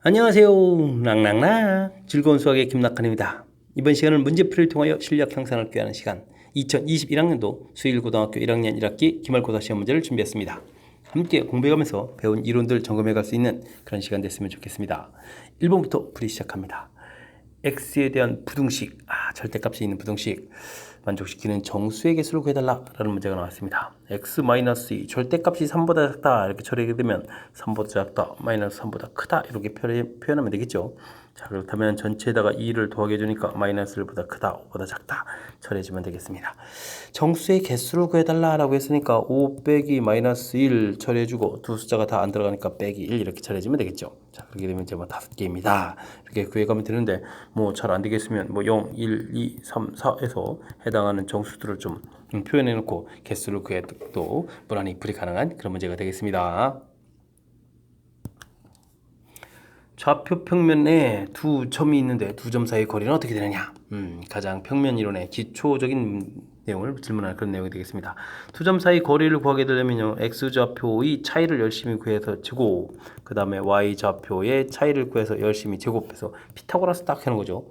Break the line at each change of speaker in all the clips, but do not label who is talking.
안녕하세요. 랑랑랑 즐거운 수학의 김낙한입니다. 이번 시간은 문제풀이를 통하여 실력 향상을 꾀하는 시간 2021학년도 수일고등학교 1학년 1학기 기말고사 시험 문제를 준비했습니다. 함께 공부해가면서 배운 이론들 점검해갈 수 있는 그런 시간 됐으면 좋겠습니다. 1번부터 풀이 시작합니다. x에 대한 부등식, 절대값이 있는 부등식 만족시키는 정수의 개수를 구해달라 라는 문제가 나왔습니다. x-2 절대값이 3보다 작다 이렇게 처리하게 되면 3보다 작다 마이너스 3보다 크다 이렇게 표현하면 되겠죠. 자, 그렇다면 전체에다가 2를 더하게 해주니까 마이너스 1보다 크다 5보다 작다 처리해주면 되겠습니다. 정수의 개수를 구해달라 라고 했으니까 5 빼기 마이너스 1 처리해주고 두 숫자가 다 안 들어가니까 빼기 1 이렇게 처리해주면 되겠죠. 자, 그렇게 되면 이제 5개입니다 이렇게 구해가면 되는데 잘 안 되겠으면 0, 1, 2, 3, 4에서 해당하는 정수들을 좀 표현해 놓고 개수를 구해도 무난히 풀이 가능한 그런 문제가 되겠습니다. 좌표 평면에 두 점이 있는데 두 점 사이의 거리는 어떻게 되느냐? 가장 평면 이론의 기초적인 내용을 질문하는 그런 내용이 되겠습니다. 두 점 사이 거리를 구하게 되려면요, x좌표의 차이를 열심히 구해서 제곱, 그 다음에 y좌표의 차이를 구해서 열심히 제곱해서 피타고라스 딱 하는 거죠.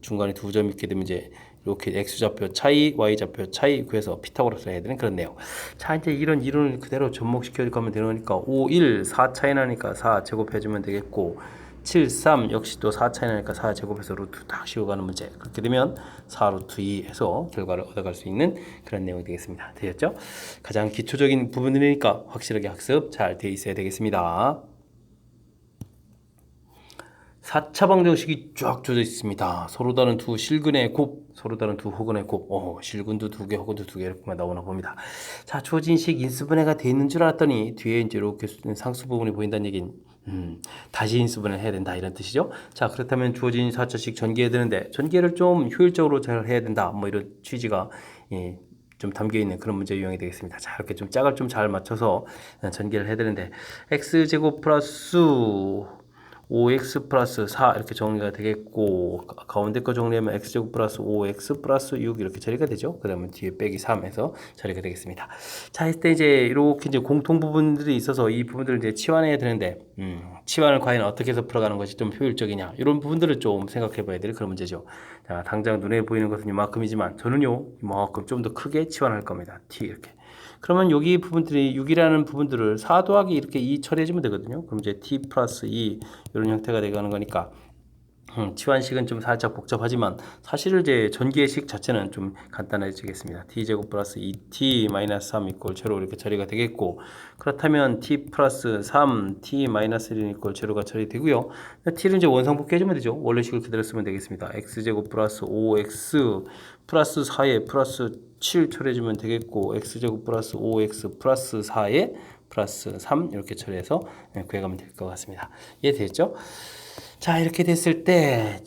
중간에 두 점이 있게 되면 이제 이렇게 x좌표 차이, y좌표 차이 구해서 피타고라스 해야 되는 그런 내용. 자, 이제 이런 이론을 그대로 접목시켜 가면 되니까 5, 1, 4 차이 나니까 4 제곱해주면 되겠고 7, 3 역시 또 4 차이 나니까 4 제곱해서 루트 딱 씌워가는 문제. 그렇게 되면 4 루트 2 해서 결과를 얻어갈 수 있는 그런 내용이 되겠습니다. 되셨죠? 가장 기초적인 부분이니까 확실하게 학습 잘 돼 있어야 되겠습니다. 4차 방정식이 쫙 줘져 있습니다. 서로 다른 두 실근의 곱, 서로 다른 두 호근의 곱. 실근도 두 개, 호근도 두 개 이렇게만 나오나 봅니다. 자, 주어진 식 인수분해가 돼 있는 줄 알았더니 뒤에 이제 이렇게 상수 부분이 보인다는 얘기는 다시 인수분해를 해야 된다 이런 뜻이죠. 자, 그렇다면 주어진 4차식 전개해야 되는데 전개를 좀 효율적으로 잘 해야 된다. 이런 취지가 좀 담겨 있는 그런 문제 유형이 되겠습니다. 자, 이렇게 좀 짝을 좀 잘 맞춰서 전개를 해야 되는데 x제곱 플러스 5x 플러스 4 이렇게 정리가 되겠고 가운데 거 정리하면 x제곱 플러스 5x 플러스 6 이렇게 처리가 되죠. 그러면 뒤에 빼기 3에서 처리가 되겠습니다. 자, 이때 이제 이렇게 이제 공통 부분들이 있어서 이 부분들을 이제 치환해야 되는데 치환을 과연 어떻게 해서 풀어가는 것이 좀 효율적이냐 이런 부분들을 좀 생각해 봐야 될 그런 문제죠. 자, 당장 눈에 보이는 것은 이만큼이지만 저는요 이만큼 좀 더 크게 치환할 겁니다. t 이렇게. 그러면 여기 부분들이 6이라는 부분들을 4 더하기 이렇게 2 처리해주면 되거든요. 그럼 이제 t 플러스 2 이런 형태가 되가는 거니까 치환식은 좀 살짝 복잡하지만 사실 이제 전개식 자체는 좀 간단해지겠습니다. t제곱 플러스 2t 마이너스 3 이꼴 제로 이렇게 처리가 되겠고 그렇다면 t 플러스 3 t 마이너스 1 이꼴 제로가 처리되고요. t를 이제 원상복귀 해주면 되죠. 원래식을 그대로 쓰면 되겠습니다. x제곱 플러스 5x 플러스 4에 플러스 7 처리해주면 되겠고 x제곱 플러스 5x 플러스 4에 플러스 3 이렇게 처리해서 구해가면 될 것 같습니다. 이해되셨죠? 자, 이렇게 됐을 때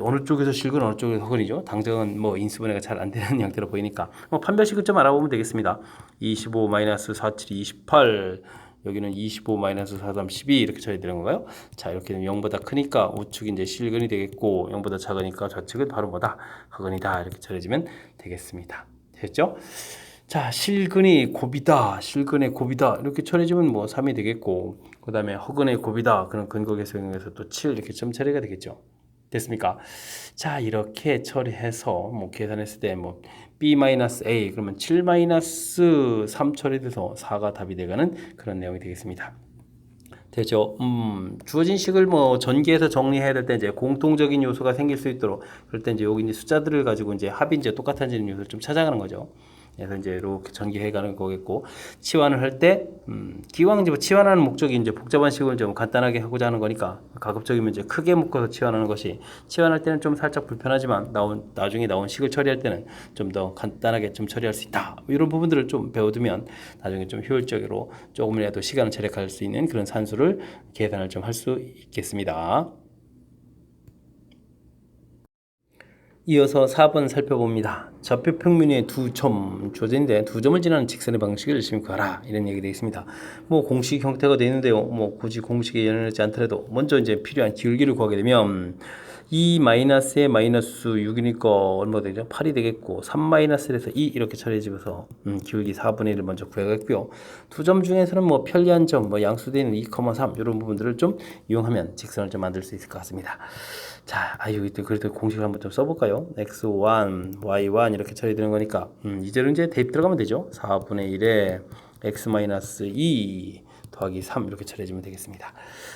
어느 쪽에서 실근 어느 쪽에서 허근이죠. 당장은 인수분해가 잘 안 되는 형태로 보이니까 판별식을 좀 알아보면 되겠습니다. 25 마이너스 47 28 여기는 25 마이너스 43 12 이렇게 처리되는 건가요? 자, 이렇게 되면 0보다 크니까 우측이 이제 실근이 되겠고 0보다 작으니까 좌측은 바로 허근이다 이렇게 처리해주면 되겠습니다. 됐죠? 자, 실근이 곱이다, 실근의 곱이다 이렇게 처리해주면 3이 되겠고 그 다음에 허근의 곱이다 그런 근거 계수형에서 또 7 이렇게 점 처리가 되겠죠. 됐습니까? 자, 이렇게 처리해서 계산했을 때 b-a 그러면 7-3 처리돼서 4가 답이 되가는 그런 내용이 되겠습니다. 되죠. 주어진 식을 전개해서 정리해야 될 때 이제 공통적인 요소가 생길 수 있도록 그럴 때 이제 여기 이제 숫자들을 가지고 이제 합이 이제 똑같아지는 요소를 좀 찾아가는 거죠. 그래서 이제 이렇게 전개해가는 거겠고 치환을 할 때 기왕 이제 치환하는 목적이 이제 복잡한 식을 좀 간단하게 하고자 하는 거니까 가급적이면 이제 크게 묶어서 치환하는 것이 치환할 때는 좀 살짝 불편하지만 나중에 나온 식을 처리할 때는 좀 더 간단하게 좀 처리할 수 있다. 이런 부분들을 좀 배워두면 나중에 좀 효율적으로 조금이라도 시간을 절약할 수 있는 그런 산수를 계산을 좀 할 수 있겠습니다. 이어서 4번 살펴봅니다. 좌표 평면 위에 두 점 주어진데 두 점을 지나는 직선의 방식을 열심히 구하라 이런 얘기 되어 있습니다. 뭐 공식 형태가 되어 있는데요. 뭐 굳이 공식에 연연하지 않더라도 먼저 이제 필요한 기울기를 구하게 되면 2 마이너스에 마이너스 6이니까 얼마 되죠? 8이 되겠고 3 마이너스에서 2 이렇게 처리해주면서 기울기 4분의 1을 먼저 구해야겠고요. 두 점 중에서는 뭐 편리한 점, 뭐 양수되는 2,3 이런 부분들을 좀 이용하면 직선을 좀 만들 수 있을 것 같습니다. 자, 그래도 공식을 한번 좀 써볼까요? x1, y1 이렇게 처리되는 거니까 이제는 이제 대입 들어가면 되죠. 4분의 1에 x-2 더하기 3 이렇게 처리해주면 되겠습니다.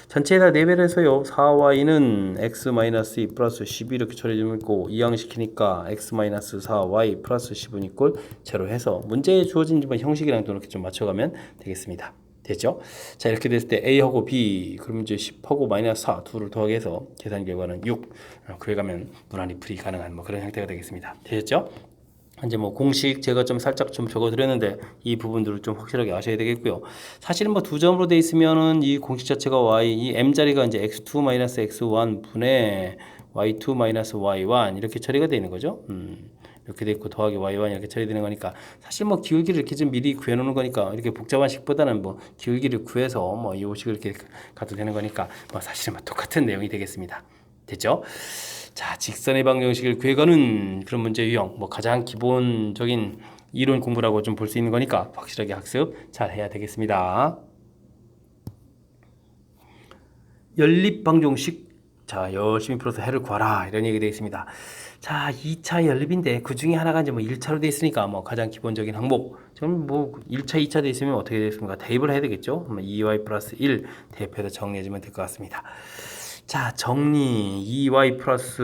전체에다 4배를 해서요. 4y는 x-2 플러스 12 이렇게 처리해주면 있고 이항시키니까 x-4y 플러스 10은 이꼴 제로 해서 문제에 주어진 형식이랑 또 이렇게 좀 맞춰가면 되겠습니다. 됐죠? 자, 이렇게 됐을 때 A하고 B, 그러면 이제 10하고 마이너스 4, 둘을 더하기 해서 계산 결과는 6. 구해가면 무난히 풀이 가능한 뭐 그런 형태가 되겠습니다. 되셨죠? 이제 뭐 공식 제가 좀 살짝 좀 적어드렸는데 이 부분들을 좀 확실하게 아셔야 되겠고요. 사실은 뭐 두 점으로 돼 있으면은 이 공식 자체가 y, 이 m 자리가 이제 x2 마이너스 x1 분의 y2 마이너스 y1 이렇게 처리가 되는 거죠. 이렇게 돼 있고 더하기 y1 이렇게 처리되는 거니까 사실 뭐 기울기를 이렇게 좀 미리 구해놓는 거니까 이렇게 복잡한 식보다는 뭐 기울기를 구해서 뭐 이 식을 이렇게 가도 되는 거니까 뭐 사실은 뭐 똑같은 내용이 되겠습니다. 됐죠? 자, 직선의 방정식을 구해가는 그런 문제 유형, 뭐 가장 기본적인 이론 공부라고 좀 볼 수 있는 거니까 확실하게 학습 잘 해야 되겠습니다. 연립 방정식, 자, 열심히 풀어서 해를 구하라 이런 얘기 되어 있습니다. 자, 2차 연립인데 그 중에 하나가 이제 뭐 1차로 되어 있으니까 뭐 가장 기본적인 항목. 지금 뭐 1차, 2차 되어 있으면 어떻게 되겠습니까? 대입을 해야 되겠죠? 2y 플러스 1 대입해서 정리해주면 될 것 같습니다. 자, 정리 2y 플러스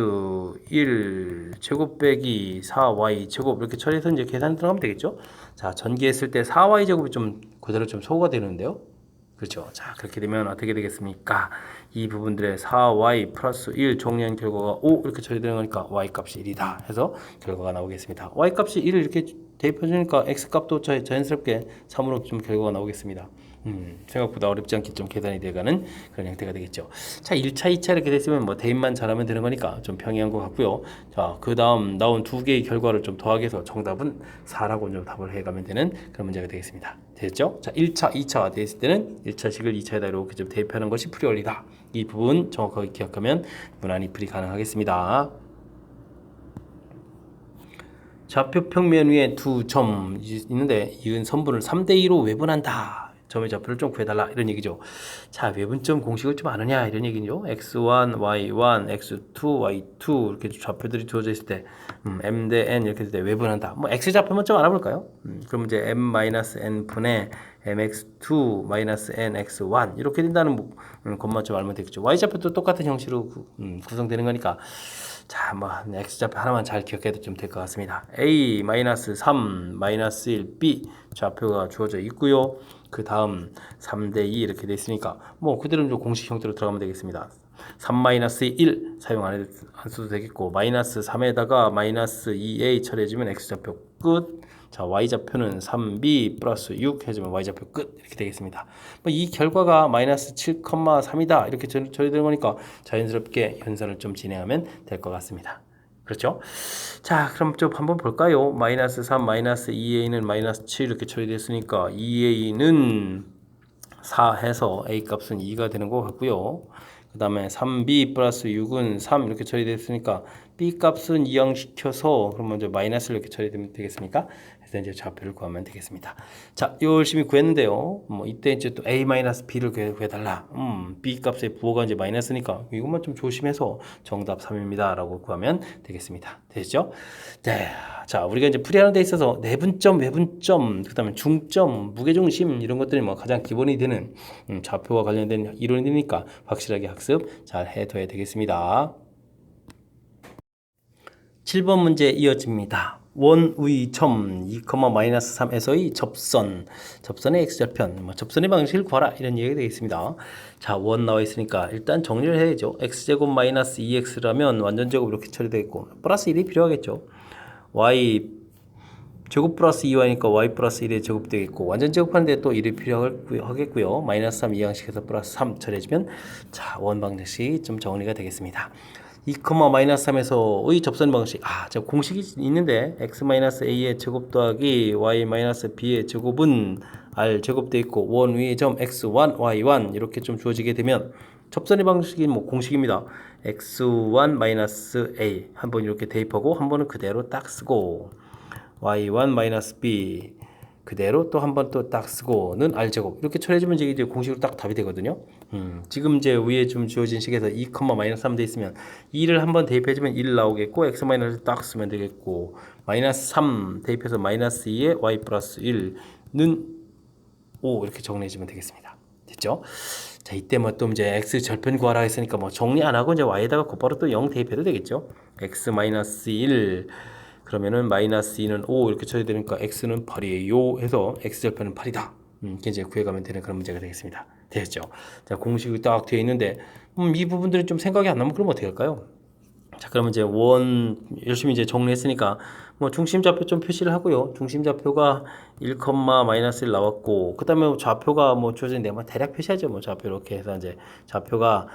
1 제곱 빼기 4y 제곱 이렇게 처리해서 이제 계산 들어가면 되겠죠? 자, 전개했을 때 4y 제곱이 좀 그대로 좀 소거가 되는데요. 그렇죠. 자, 그렇게 되면 어떻게 되겠습니까? 이 부분들의 4y 플러스 1 정리한 결과가 5 이렇게 처리되는 거니까 y 값이 1이다 해서 결과가 나오겠습니다. y 값이 1을 이렇게 대입해주니까 x 값도 자연스럽게 3으로 좀 결과가 나오겠습니다. 생각보다 어렵지 않게 좀 계산이 돼가는 그런 형태가 되겠죠. 자, 1차, 2차 이렇게 됐으면 뭐 대입만 잘하면 되는 거니까 좀 평이한 것 같고요. 자, 그 다음 나온 두 개의 결과를 좀 더하기 해서 정답은 4라고 좀 답을 해가면 되는 그런 문제가 되겠습니다. 됐죠? 자, 1차, 2차가 됐을 때는 1차식을 2차에다 이렇게 좀 대입하는 것이 풀이 원리다. 이 부분 정확하게 기억하면 무난히 풀이 가능하겠습니다. 좌표 평면 위에 두 점 있는데 이은 선분을 3대2로 외분한다. 점의 좌표를 좀 구해달라 이런 얘기죠. 자, 외분점 공식을 좀 아느냐 이런 얘기죠. x1, y1, x2, y2 이렇게 좌표들이 주어져 있을 때 m 대 n 이렇게 될 때 외분한다. 뭐 x 좌표만 좀 알아볼까요? 그럼 이제 m-n 분의 mx2 nx1 이렇게 된다는 것만 좀 알면 되겠죠. y 좌표도 똑같은 형식으로 구성되는 거니까 자, 뭐 x좌표 하나만 잘 기억해도 좀 될 것 같습니다. a-3 -1 b 좌표가 주어져 있고요. 그 다음 3대2 이렇게 돼 있으니까 뭐 그대로 좀 공식 형태로 들어가면 되겠습니다. 3-1 사용 안 써도 되겠고 -3에다가 -2a 처리해주면 x좌표 끝. 자, y좌표는 3b 플러스 6 해주면 y좌표 끝 이렇게 되겠습니다. 이 결과가 -7,3이다 이렇게 처리되는 거니까 자연스럽게 현선을 좀 진행하면 될 것 같습니다. 그렇죠? 자, 그럼 좀 한번 볼까요? -3, -2a는 -7 이렇게 처리됐으니까 2a는 4 해서 a 값은 2가 되는 것 같고요. 그 다음에 3b 플러스 6은 3 이렇게 처리됐으니까 b 값은 이항시켜서 그럼 먼저 마이너스를 이렇게 처리되면 되겠습니까? 그래서 이제 좌표를 구하면 되겠습니다. 자, 열심히 구했는데요. 뭐 이때 이제 또 a-b를 구해달라. b 값의 부호가 이제 마이너스니까 이것만 좀 조심해서 정답 3입니다라고 구하면 되겠습니다. 되죠? 네. 자, 우리가 이제 풀이하는 데 있어서 내분점, 외분점, 그다음에 중점, 무게중심 이런 것들이 뭐 가장 기본이 되는 좌표와 관련된 이론이니까 확실하게 학습 잘 해둬야 되겠습니다. 7번 문제 이어집니다. 원위점 2,-3에서의 접선의 x절편, 접선의 방식을 구하라 이런 얘기가 되겠습니다. 자, 원 나와 있으니까 일단 정리를 해야죠. x제곱 마이너스 2x라면 완전제곱 이렇게 처리되겠고 플러스 1이 필요하겠죠. y 제곱 플러스 2y니까 y 플러스 1의 제곱 되겠고 완전 제곱하는데 또 1이 필요하겠고요. 마이너스 3 이항식에서 플러스 3 처리해주면 자, 원 방정식이 좀 정리가 되겠습니다. 2,-3에서의 접선 방식. 저 공식이 있는데 x-a의 제곱 더하기 y-b의 제곱은 r 제곱돼 있고 원 위에 점 x1, y1 이렇게 좀 주어지게 되면 접선의 방식이 뭐 공식입니다. x1-a 한 번 이렇게 대입하고 한 번은 그대로 딱 쓰고 y1-b 그대로 또 한 번 또 딱 쓰고는 r제곱 이렇게 처리해주면 이제 공식으로 딱 답이 되거든요. 지금 이제 위에 좀 주어진 식에서 2,-3 돼 있으면 2를 한번 대입해주면 1 나오겠고 x 마이너스 딱 쓰면 되겠고 마이너스 3 대입해서 마이너스 2에 y 플러스 1는 5 이렇게 정리해주면 되겠습니다. 됐죠? 자, 이때 뭐 또 이제 x 절편 구하라 했으니까 뭐 정리 안 하고 이제 y에다가 곧바로 또 0 대입해도 되겠죠? x 마이너스 1 그러면은 마이너스 2는 5 이렇게 쳐야 되니까 x는 8이에요 해서 x 절편은 8이다. 이렇게 이제 구해가면 되는 그런 문제가 되겠습니다. 되셨죠? 자, 공식이 딱 되어 있는데 이 부분들은 좀 생각이 안 나면 그럼 어떻게 할까요? 자, 그러면 이제 원 열심히 이제 정리했으니까 뭐 중심 좌표 좀 표시를 하고요. 중심 좌표가 1, 마이너스 1 나왔고 그다음에 좌표가 뭐 주어진데 뭐 대략 표시하죠. 뭐 좌표 이렇게 해서 이제 좌표가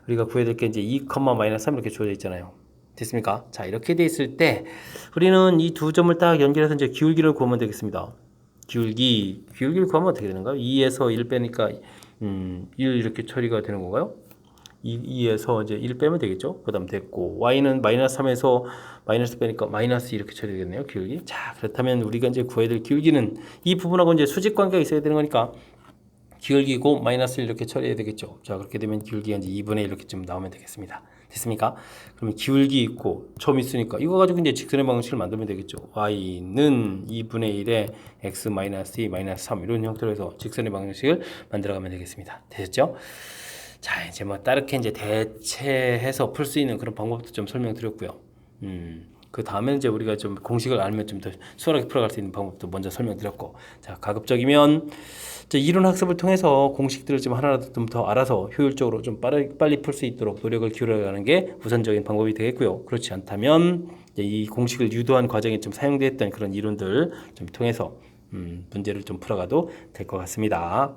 우리가 구해야 될 게 이제 2, 마이너스 3 이렇게 주어져 있잖아요. 됐습니까? 자, 이렇게 돼 있을 때 우리는 이 두 점을 딱 연결해서 이제 기울기를 구하면 되겠습니다. 기울기를 구하면 어떻게 되는가요? 2에서 1 빼니까 1 이렇게 처리가 되는 건가요? 2에서 이제 1 빼면 되겠죠? 그 다음 됐고 y는 마이너스 3에서 마이너스 빼니까 마이너스 이렇게 처리되겠네요. 기울기. 자, 그렇다면 우리가 이제 구해야 될 기울기는 이 부분하고 이제 수직 관계가 있어야 되는 거니까 기울기고 마이너스 1 이렇게 처리해야 되겠죠. 자, 그렇게 되면 기울기가 이제 2분의 1 이렇게 좀 나오면 되겠습니다. 됐습니까? 그러면 기울기 있고 점 있으니까 이거 가지고 이제 직선의 방식을 만들면 되겠죠. y는 2분의 1에 x 마이너스 2 마이너스 3 이런 형태로 해서 직선의 방식을 만들어가면 되겠습니다. 되셨죠? 자, 이제 뭐 따르게 이제 대체해서 풀 수 있는 그런 방법도 좀 설명드렸고요. 그 다음에 이제 우리가 좀 공식을 알면 좀 더 수월하게 풀어갈 수 있는 방법도 먼저 설명드렸고, 자, 가급적이면 이론 학습을 통해서 공식들을 좀 하나라도 좀 더 알아서 효율적으로 좀 빨리 풀 수 있도록 노력을 기울여가는 게 우선적인 방법이 되겠고요. 그렇지 않다면 이 공식을 유도한 과정에 좀 사용됐던 그런 이론들 좀 통해서 문제를 좀 풀어가도 될 것 같습니다.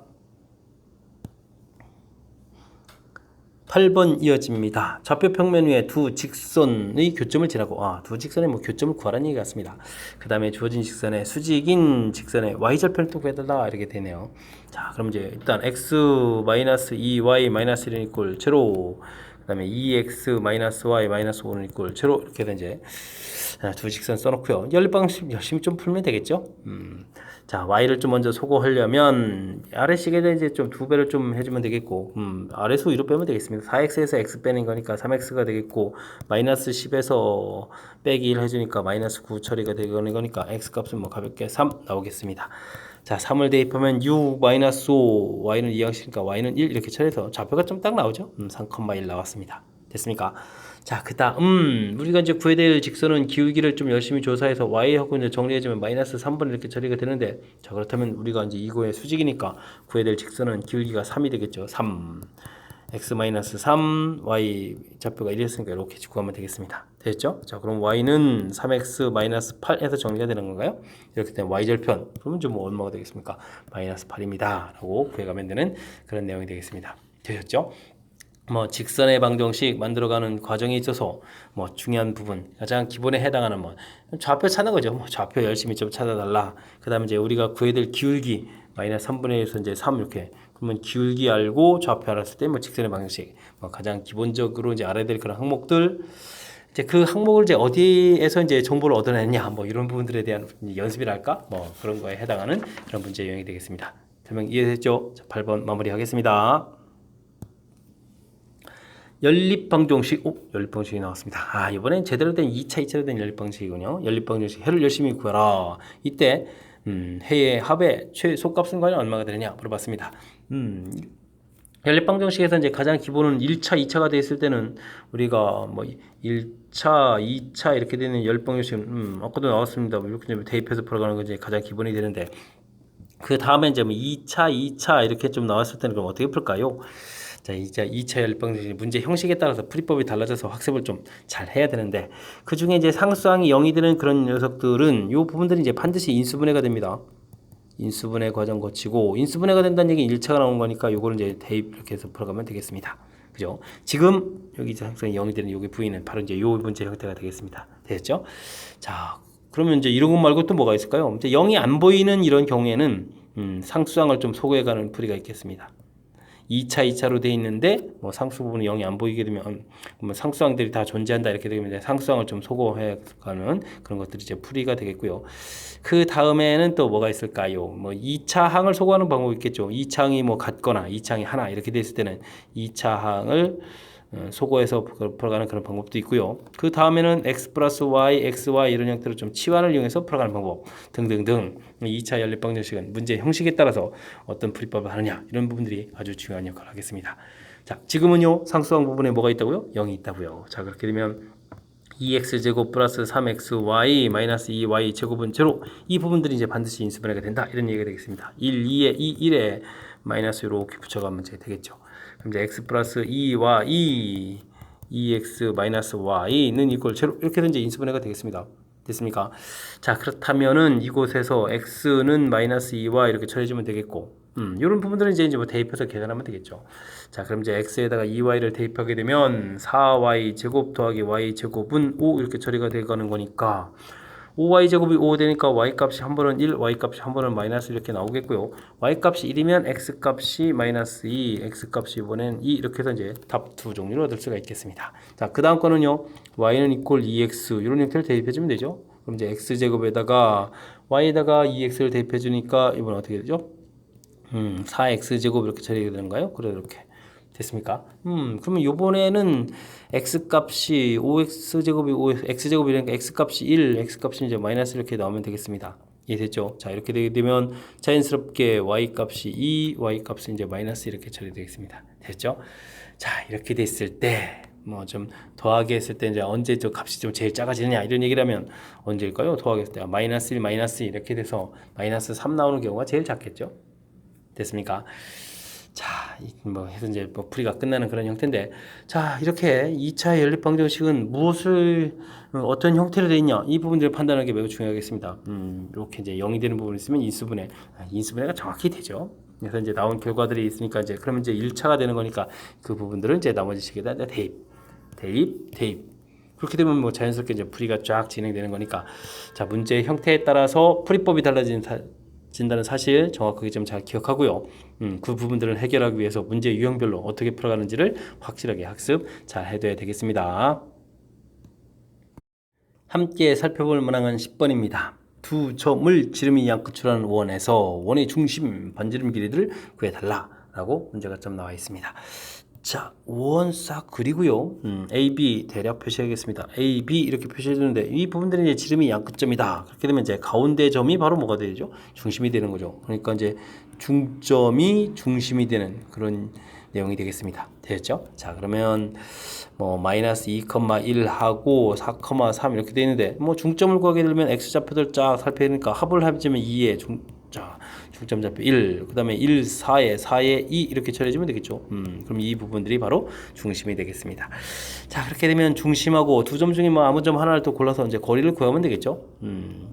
8번 이어집니다. 좌표 평면 위에 두 직선의 교점을 지나고 두 직선의 뭐 교점을 구하라는 얘기 같습니다. 그 다음에 주어진 직선의 수직인 직선의 y절편을 또 구해달라 이렇게 되네요. 자, 그럼 이제 일단 x-2y-1은 이꼴 제로, 그 다음에 2x-y-5는 이꼴 제로 이렇게 해서 이제 두 직선 써놓고요. 연립방식 열심히 좀 풀면 되겠죠. 자, y를 좀 먼저 소거하려면 아래식에다 이제 좀 2배를 좀 해주면 되겠고, 아래수 위로 빼면 되겠습니다. 4x에서 x 빼는 거니까 3x가 되겠고, 마이너스 10에서 빼기 1 해주니까 마이너스 9 처리가 되는 거니까 x 값은 뭐 가볍게 3 나오겠습니다. 자, 3을 대입하면 6 마이너스 5, y는 2항식이니까 y는 1 이렇게 처리해서 좌표가 좀 딱 나오죠. 3,1 나왔습니다. 됐습니까? 자, 그 다음 우리가 이제 구해야 될 직선은 기울기를 좀 열심히 조사해서 y하고 이제 정리해주면 마이너스 3번 이렇게 처리가 되는데, 자, 그렇다면 우리가 이제 이거의 수직이니까 구해야 될 직선은 기울기가 3이 되겠죠. 3 x-3 y 좌표가 1이었으니까 이렇게 구하면 되겠습니다. 됐죠? 자, 그럼 y는 3x-8에서 정리가 되는 건가요? 이렇게 되면 y절편 그러면 좀 얼마가 되겠습니까? 마이너스 8입니다 라고 구해가면 되는 그런 내용이 되겠습니다. 되셨죠? 뭐 직선의 방정식 만들어가는 과정에 있어서 뭐 중요한 부분 가장 기본에 해당하는 뭐 좌표 찾는 거죠. 뭐 좌표 열심히 좀 찾아달라. 그다음에 이제 우리가 구해야 될 기울기 마이너스 3분의 1에서 이제 3 이렇게, 그러면 기울기 알고 좌표 알았을 때 뭐 직선의 방정식 뭐 가장 기본적으로 이제 알아야 될 그런 항목들, 이제 그 항목을 이제 어디에서 이제 정보를 얻어냈냐 뭐 이런 부분들에 대한 연습이랄까 뭐 그런 거에 해당하는 그런 문제 유형이 되겠습니다. 설명 이해됐죠? 자, 8번 마무리하겠습니다. 연립방정식, 연립방정식이 나왔습니다. 이번엔 제대로 된 2차로 된 연립방정식이군요. 연립방정식 해를 열심히 구해라. 이때 해의 합의 최소값은 과연 얼마가 되느냐 물어봤습니다. 연립방정식에서 이제 가장 기본은 1차, 2차가 돼 있을 때는 우리가 뭐 1차, 2차 이렇게 되는 연립방정식은 아까도 나왔습니다. 이렇게 대입해서 풀어가는 게 이제 가장 기본이 되는데, 그 다음에 이제 뭐 2차 이렇게 좀 나왔을 때는 그럼 어떻게 풀까요? 자, 이제 2차 연립방정식 문제 형식에 따라서 풀이법이 달라져서 학습을 좀 잘 해야 되는데, 그 중에 이제 상수항이 0이 되는 그런 녀석들은 이 부분들이 이제 반드시 인수분해가 됩니다. 인수분해 과정 거치고, 인수분해가 된다는 얘기는 1차가 나온 거니까 요거를 이제 대입 이렇게 해서 풀어가면 되겠습니다. 그죠? 지금 여기 이제 항상 0이 되는 여기 V는 바로 이제 요 문제 형태가 되겠습니다. 됐죠? 자, 그러면 이제 이런 것 말고 또 뭐가 있을까요? 이제 0이 안 보이는 이런 경우에는 상수항을 좀 소개해가는 풀이가 있겠습니다. 2차 로 돼 있는데 뭐 상수 부분이 0이 안 보이게 되면 뭐 상수항들이 다 존재한다 이렇게 되면 이제 상수항을 좀 소거해가는 그런 것들이 이제 풀이가 되겠고요. 그 다음에는 또 뭐가 있을까요? 뭐 2차 항을 소거하는 방법이 있겠죠. 2차 항이 뭐 같거나 2차 항이 하나 이렇게 됐을 때는 2차 항을 소거해서 풀어가는 그런 방법도 있고요. 그 다음에는 x 플러스 y, xy 이런 형태로 좀 치환을 이용해서 풀어가는 방법 등등등 2차 연립방정식은 문제 형식에 따라서 어떤 풀이법을 하느냐 이런 부분들이 아주 중요한 역할을 하겠습니다. 자, 지금은요 상수항 부분에 뭐가 있다고요? 0이 있다고요. 자, 그렇게 되면 2x제곱 플러스 3xy 마이너스 2y 제곱은 제로 이 부분들이 이제 반드시 인수분해가 된다 이런 얘기가 되겠습니다. 1, 2에 2, 1에 마이너스 이렇게 붙여가면 이제 되겠죠. 그럼 이제 x 플러스 2와 2x 마이너스 y는 이꼴 제로 이렇게 이제 인수분해가 되겠습니다. 됐습니까? 자, 그렇다면은 이곳에서 x는 마이너스 2y 이렇게 처리해주면 되겠고 이런 부분들은 이제 뭐 대입해서 계산하면 되겠죠. 자, 그럼 이제 x에다가 2y를 대입하게 되면 4y 제곱 더하기 y 제곱은 5 이렇게 처리가 되가는 거니까 5y 제곱이 5 되니까 y 값이 한 번은 1, y 값이 한 번은 마이너스 이렇게 나오겠고요. y 값이 1이면 x 값이 마이너스 2, x 값이 이번엔 2 이렇게 해서 이제 답 두 종류를 얻을 수가 있겠습니다. 자, 그 다음 거는요. y는 이꼴 2x 이런 형태를 대입해 주면 되죠. 그럼 이제 x 제곱에다가 y에다가 2x를 대입해 주니까 이번 어떻게 되죠? 4x 제곱 이렇게 처리가 되는가요? 그래 이렇게 됐습니까? 그러면 요번에는 x 값이 5x 제곱이 5x 제곱이니까 x 값이 1, x 값이 이제 마이너스 이렇게 나오면 되겠습니다. 이해됐죠? 자, 이렇게 되게 되면 자연스럽게 y 값이 2, y 값은 이제 마이너스 이렇게 처리되겠습니다. 됐죠? 자, 이렇게 됐을 때 뭐 좀 더하기 했을 때 이제 언제 저 값이 좀 제일 작아지느냐 이런 얘기를 하면 언제일까요? 더하기 했을 때 마이너스 1, 마이너스 2 이렇게 돼서 마이너스 3 나오는 경우가 제일 작겠죠? 됐습니까? 자, 뭐 해서 이제 뭐 풀이가 끝나는 그런 형태인데, 자, 이렇게 2차 연립방정식은 무엇을 어떤 형태로 되어 있냐 이 부분들을 판단하는 게 매우 중요하겠습니다. 이렇게 이제 0이 되는 부분이 있으면 인수분해가 정확히 되죠. 그래서 이제 나온 결과들이 있으니까 이제 그러면 이제 1차가 되는 거니까 그 부분들은 이제 나머지 식에다 대입. 그렇게 되면 뭐 자연스럽게 이제 풀이가 쫙 진행되는 거니까 자, 문제의 형태에 따라서 풀이법이 달라진다는 사실 정확하게 좀 잘 기억하고요. 그 부분들을 해결하기 위해서 문제 유형별로 어떻게 풀어가는지를 확실하게 학습 잘 해둬야 되겠습니다. 함께 살펴볼 문항은 10번입니다. 두 점을 지름이 양끝으로 원에서 원의 중심 반지름 길이를 구해달라 라고 문제가 좀 나와 있습니다. 자, 원 싹 그리고요. A, B 대략 표시하겠습니다. A, B 이렇게 표시해 주는데 이 부분들은 이제 지름이 양끝점이다. 그렇게 되면 이제 가운데 점이 바로 뭐가 되죠? 중심이 되는 거죠. 그러니까 이제 중점이 중심이 되는 그런 내용이 되겠습니다. 됐죠? 자, 그러면 뭐 마이너스 2,1 하고 4,3 이렇게 되어 있는데 뭐 중점을 구하게 되면 x좌표들 쫙 살펴보니까 합을 해주면 2에 중점 좌표 1, 그 다음에 1, 4에 2 이렇게 처리해주면 되겠죠. 그럼 이 부분들이 바로 중심이 되겠습니다. 자, 그렇게 되면 중심하고 두 점 중에 뭐 아무 점 하나를 또 골라서 이제 거리를 구하면 되겠죠.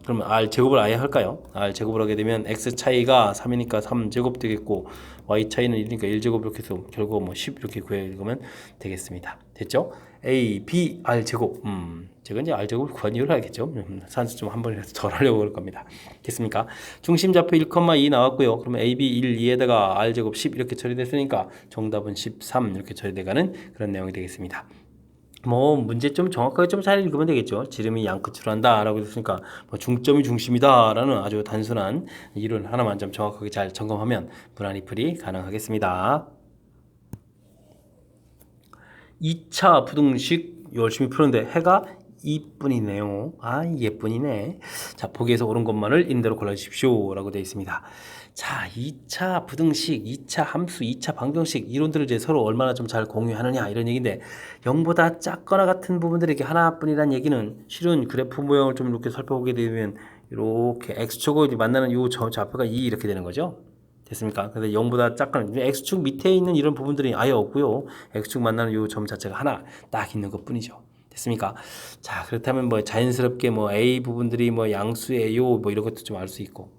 그러면 r 제곱을 아예 할까요? r 제곱을 하게 되면 x 차이가 3이니까 3 제곱 되겠고 y 차이는 1이니까 1 제곱 이렇게 해서 결국 뭐 10 이렇게 구해보면 되겠습니다. 됐죠? a, b, r 제곱. 제가 이제 r 제곱을 구한 이유를 알겠죠? 산수 좀 한 번이라도 덜 하려고 그럴 겁니다. 됐습니까? 중심 좌표 1,2 나왔고요. 그러면 a, b 1, 2에다가 r 제곱 10 이렇게 처리됐으니까 정답은 13 이렇게 처리돼가는 그런 내용이 되겠습니다. 뭐 문제 좀 정확하게 좀 잘 읽으면 되겠죠. 지름이 양끝으로 한다라고 했으니까 뭐 중점이 중심이다라는 아주 단순한 이론 하나만 좀 정확하게 잘 점검하면 무난히 풀이 가능하겠습니다. 2차 부등식 열심히 푸는데 해가 이뿐이네요. 아, 예쁜이네. 자, 보기에서 옳은 것만을 임대로 골라주십시오 라고 되어 있습니다. 자, 2차 부등식, 2차 함수, 2차 방정식 이론들을 이제 서로 얼마나 좀 잘 공유하느냐 이런 얘기인데 0보다 작거나 같은 부분들이 이렇게 하나뿐이란 얘기는 실은 그래프 모형을 좀 이렇게 살펴보게 되면 이렇게 x축을 만나는 이 좌표가 2 이렇게 되는 거죠. 됐습니까? 근데 0보다 작거나 x축 밑에 있는 이런 부분들이 아예 없고요. x축 만나는 이 점 자체가 하나 딱 있는 것 뿐이죠. 됐습니까? 자, 그렇다면 뭐 자연스럽게 뭐 a 부분들이 뭐 양수예요 뭐 이런 것도 좀 알 수 있고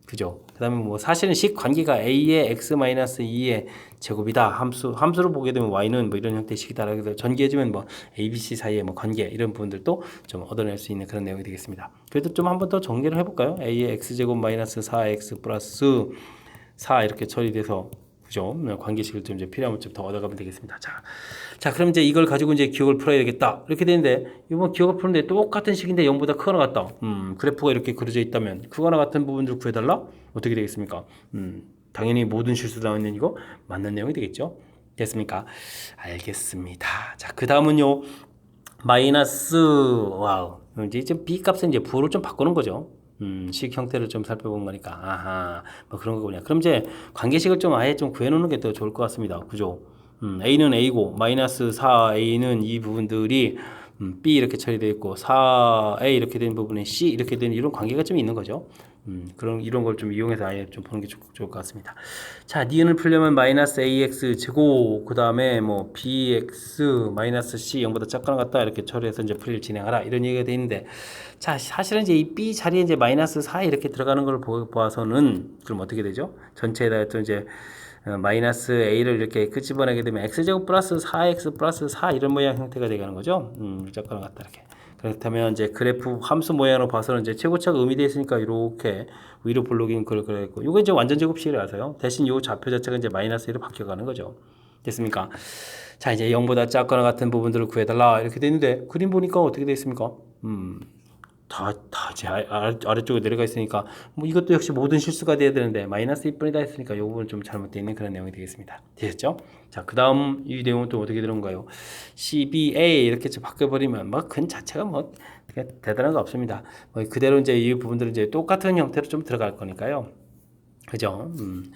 그죠? 그 다음에 뭐 사실은 식 관계가 a의 x-2의 제곱이다. 함수로 보게 되면 y는 뭐 이런 형태의 식이다. 그래서 전개해주면 뭐 a, b, c 사이의 뭐 관계 이런 부분들도 좀 얻어낼 수 있는 그런 내용이 되겠습니다. 그래도 좀 한번 더 정리를 해볼까요? a의 x제곱 마이너스 4x 플러스 4 이렇게 처리돼서 그죠? 관계식을 좀 이제 필요하면 좀 더 얻어가면 되겠습니다. 자, 그럼 이제 이걸 가지고 이제 기억을 풀어야 되겠다. 이렇게 되는데, 이번 기억을 푸는데 똑같은 식인데 0보다 크거나 같다. 그래프가 이렇게 그려져 있다면, 크거나 같은 부분들을 구해달라? 어떻게 되겠습니까? 당연히 모든 실수 나와 있는 이거 맞는 내용이 되겠죠? 됐습니까? 알겠습니다. 자, 그 다음은요, 마이너스, 와우. 이제 B 값은 이제 부호를 좀 바꾸는 거죠. 식 형태를 좀 살펴본 거니까 아하 뭐 그런 거군요. 그럼 이제 관계식을 좀 아예 좀 구해놓는 게 더 좋을 것 같습니다. 그죠? A는 A고 마이너스 4A는 이 부분들이 B 이렇게 처리되어 있고 4A 이렇게 된 부분에 C 이렇게 되는 이런 관계가 좀 있는 거죠. 그런 이런 걸 좀 이용해서 아예 좀 보는 게 좋을 것 같습니다. 자, 니은을 풀려면 마이너스 AX 제곱 그 다음에 뭐 BX 마이너스 C 0보다 작거나 같다 이렇게 처리해서 이제 풀이를 진행하라 이런 얘기가 돼 있는데 자, 사실은 이제 이 B 자리에 이제 마이너스 4 이렇게 들어가는 걸 보아서는 그럼 어떻게 되죠? 전체에다 또 이제 마이너스 a를 이렇게 끄집어내게 되면 x제곱 플러스 4x 플러스 4 이런 모양 형태가 되가는 거죠. 작거나 같다 이렇게. 그렇다면 이제 그래프 함수 모양으로 봐서는 이제 최고차가 의미되어 있으니까 이렇게 위로 블록인 걸 그려있고 이거 이제 완전 제곱식이라서요. 대신 요 좌표 자체가 이제 마이너스 1로 바뀌어가는 거죠. 됐습니까? 자, 이제 0보다 작거나 같은 부분들을 구해달라 이렇게 되는데 그림 보니까 어떻게 되어 있습니까? 제 아래쪽에 내려가 있으니까 뭐 이것도 역시 모든 실수가 돼야 되는데 마이너스 1분이다 했으니까 이 부분은 좀 잘못되어 있는 그런 내용이 되겠습니다. 되셨죠? 자, 그 다음 이 내용은 또 어떻게 되는가요? CBA 이렇게 바꿔버리면 뭐 근 자체가 뭐 대단한 거 없습니다. 뭐 그대로 이제 이 부분들은 이제 똑같은 형태로 좀 들어갈 거니까요. 그죠?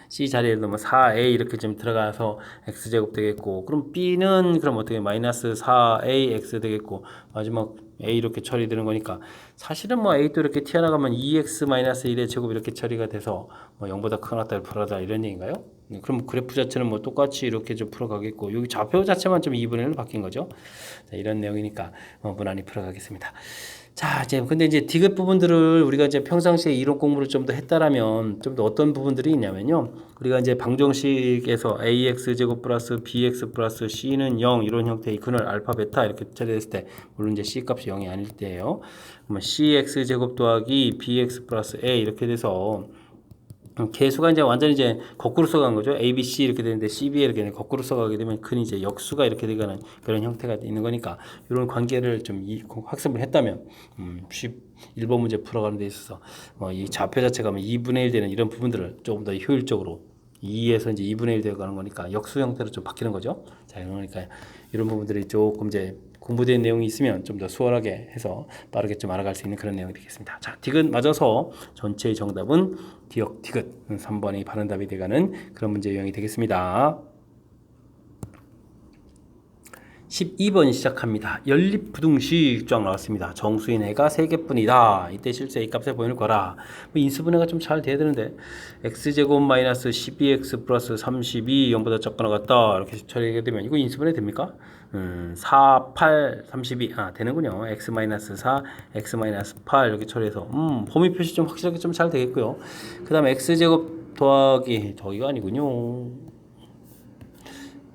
C 자리에 넣으면 4A 이렇게 좀 들어가서 X제곱 되겠고, 그럼 B는 그럼 어떻게 마이너스 4AX 되겠고, 마지막 A 이렇게 처리되는 거니까, 사실은 뭐 A도 이렇게 튀어나가면 2X 마이너스 1의 제곱 이렇게 처리가 돼서, 뭐 0보다 크거나 같다 풀어다 이런 얘기인가요? 그럼 그래프 자체는 뭐 똑같이 이렇게 좀 풀어가겠고, 여기 좌표 자체만 좀 2분의 1로 바뀐 거죠? 자, 이런 내용이니까, 무난히 풀어가겠습니다. 자, 이제 근데 이제 디귿 부분들을 우리가 이제 평상시에 이론 공부를 좀 더 했다라면 좀 더 어떤 부분들이 있냐면요. 우리가 이제 방정식에서 ax 제곱 플러스 bx 플러스 c는 0 이런 형태의 근을 알파 베타 이렇게 처리했을 때 물론 이제 c 값이 0이 아닐 때예요. 그러면 cx 제곱 더하기 bx 플러스 a 이렇게 돼서 개수가 이제 완전히 이제 거꾸로 써간 거죠. A, B, C 이렇게 되는데 C, B에 이렇게 거꾸로 써가게 되면 근이 이제 역수가 이렇게 되가는 그런 형태가 있는 거니까 이런 관계를 좀 학습을 했다면 1번 문제 풀어가는 데 있어서 이 좌표 자체가 2분의 1 되는 이런 부분들을 조금 더 효율적으로 2에서 이제 2분의 1 되어가는 거니까 역수 형태로 좀 바뀌는 거죠. 자, 그러니까 이런 부분들이 조금 이제 공부된 내용이 있으면 좀 더 수월하게 해서 빠르게 좀 알아갈 수 있는 그런 내용이 되겠습니다. 자, 디귿 맞아서 전체의 정답은 디귿 3번이 바른 답이 되가는 그런 문제 유형이 되겠습니다. 12번 시작합니다. 연립부등식 쫙 나왔습니다. 정수인 해가 3개뿐이다. 이때 실수 A값에 보이는 거라. 인수분해가 좀 잘 돼야 되는데 x제곱 마이너스 12x 플러스 32 0보다 작거나 같다. 이렇게 처리하게 되면 이거 인수분해 됩니까? 4, 8, 32 되는군요. x 마이너스 4, x 마이너스 8 이렇게 처리해서 범위 표시 좀 확실하게 좀 잘 되겠고요. 그 다음에 x제곱 더하기가 아니군요.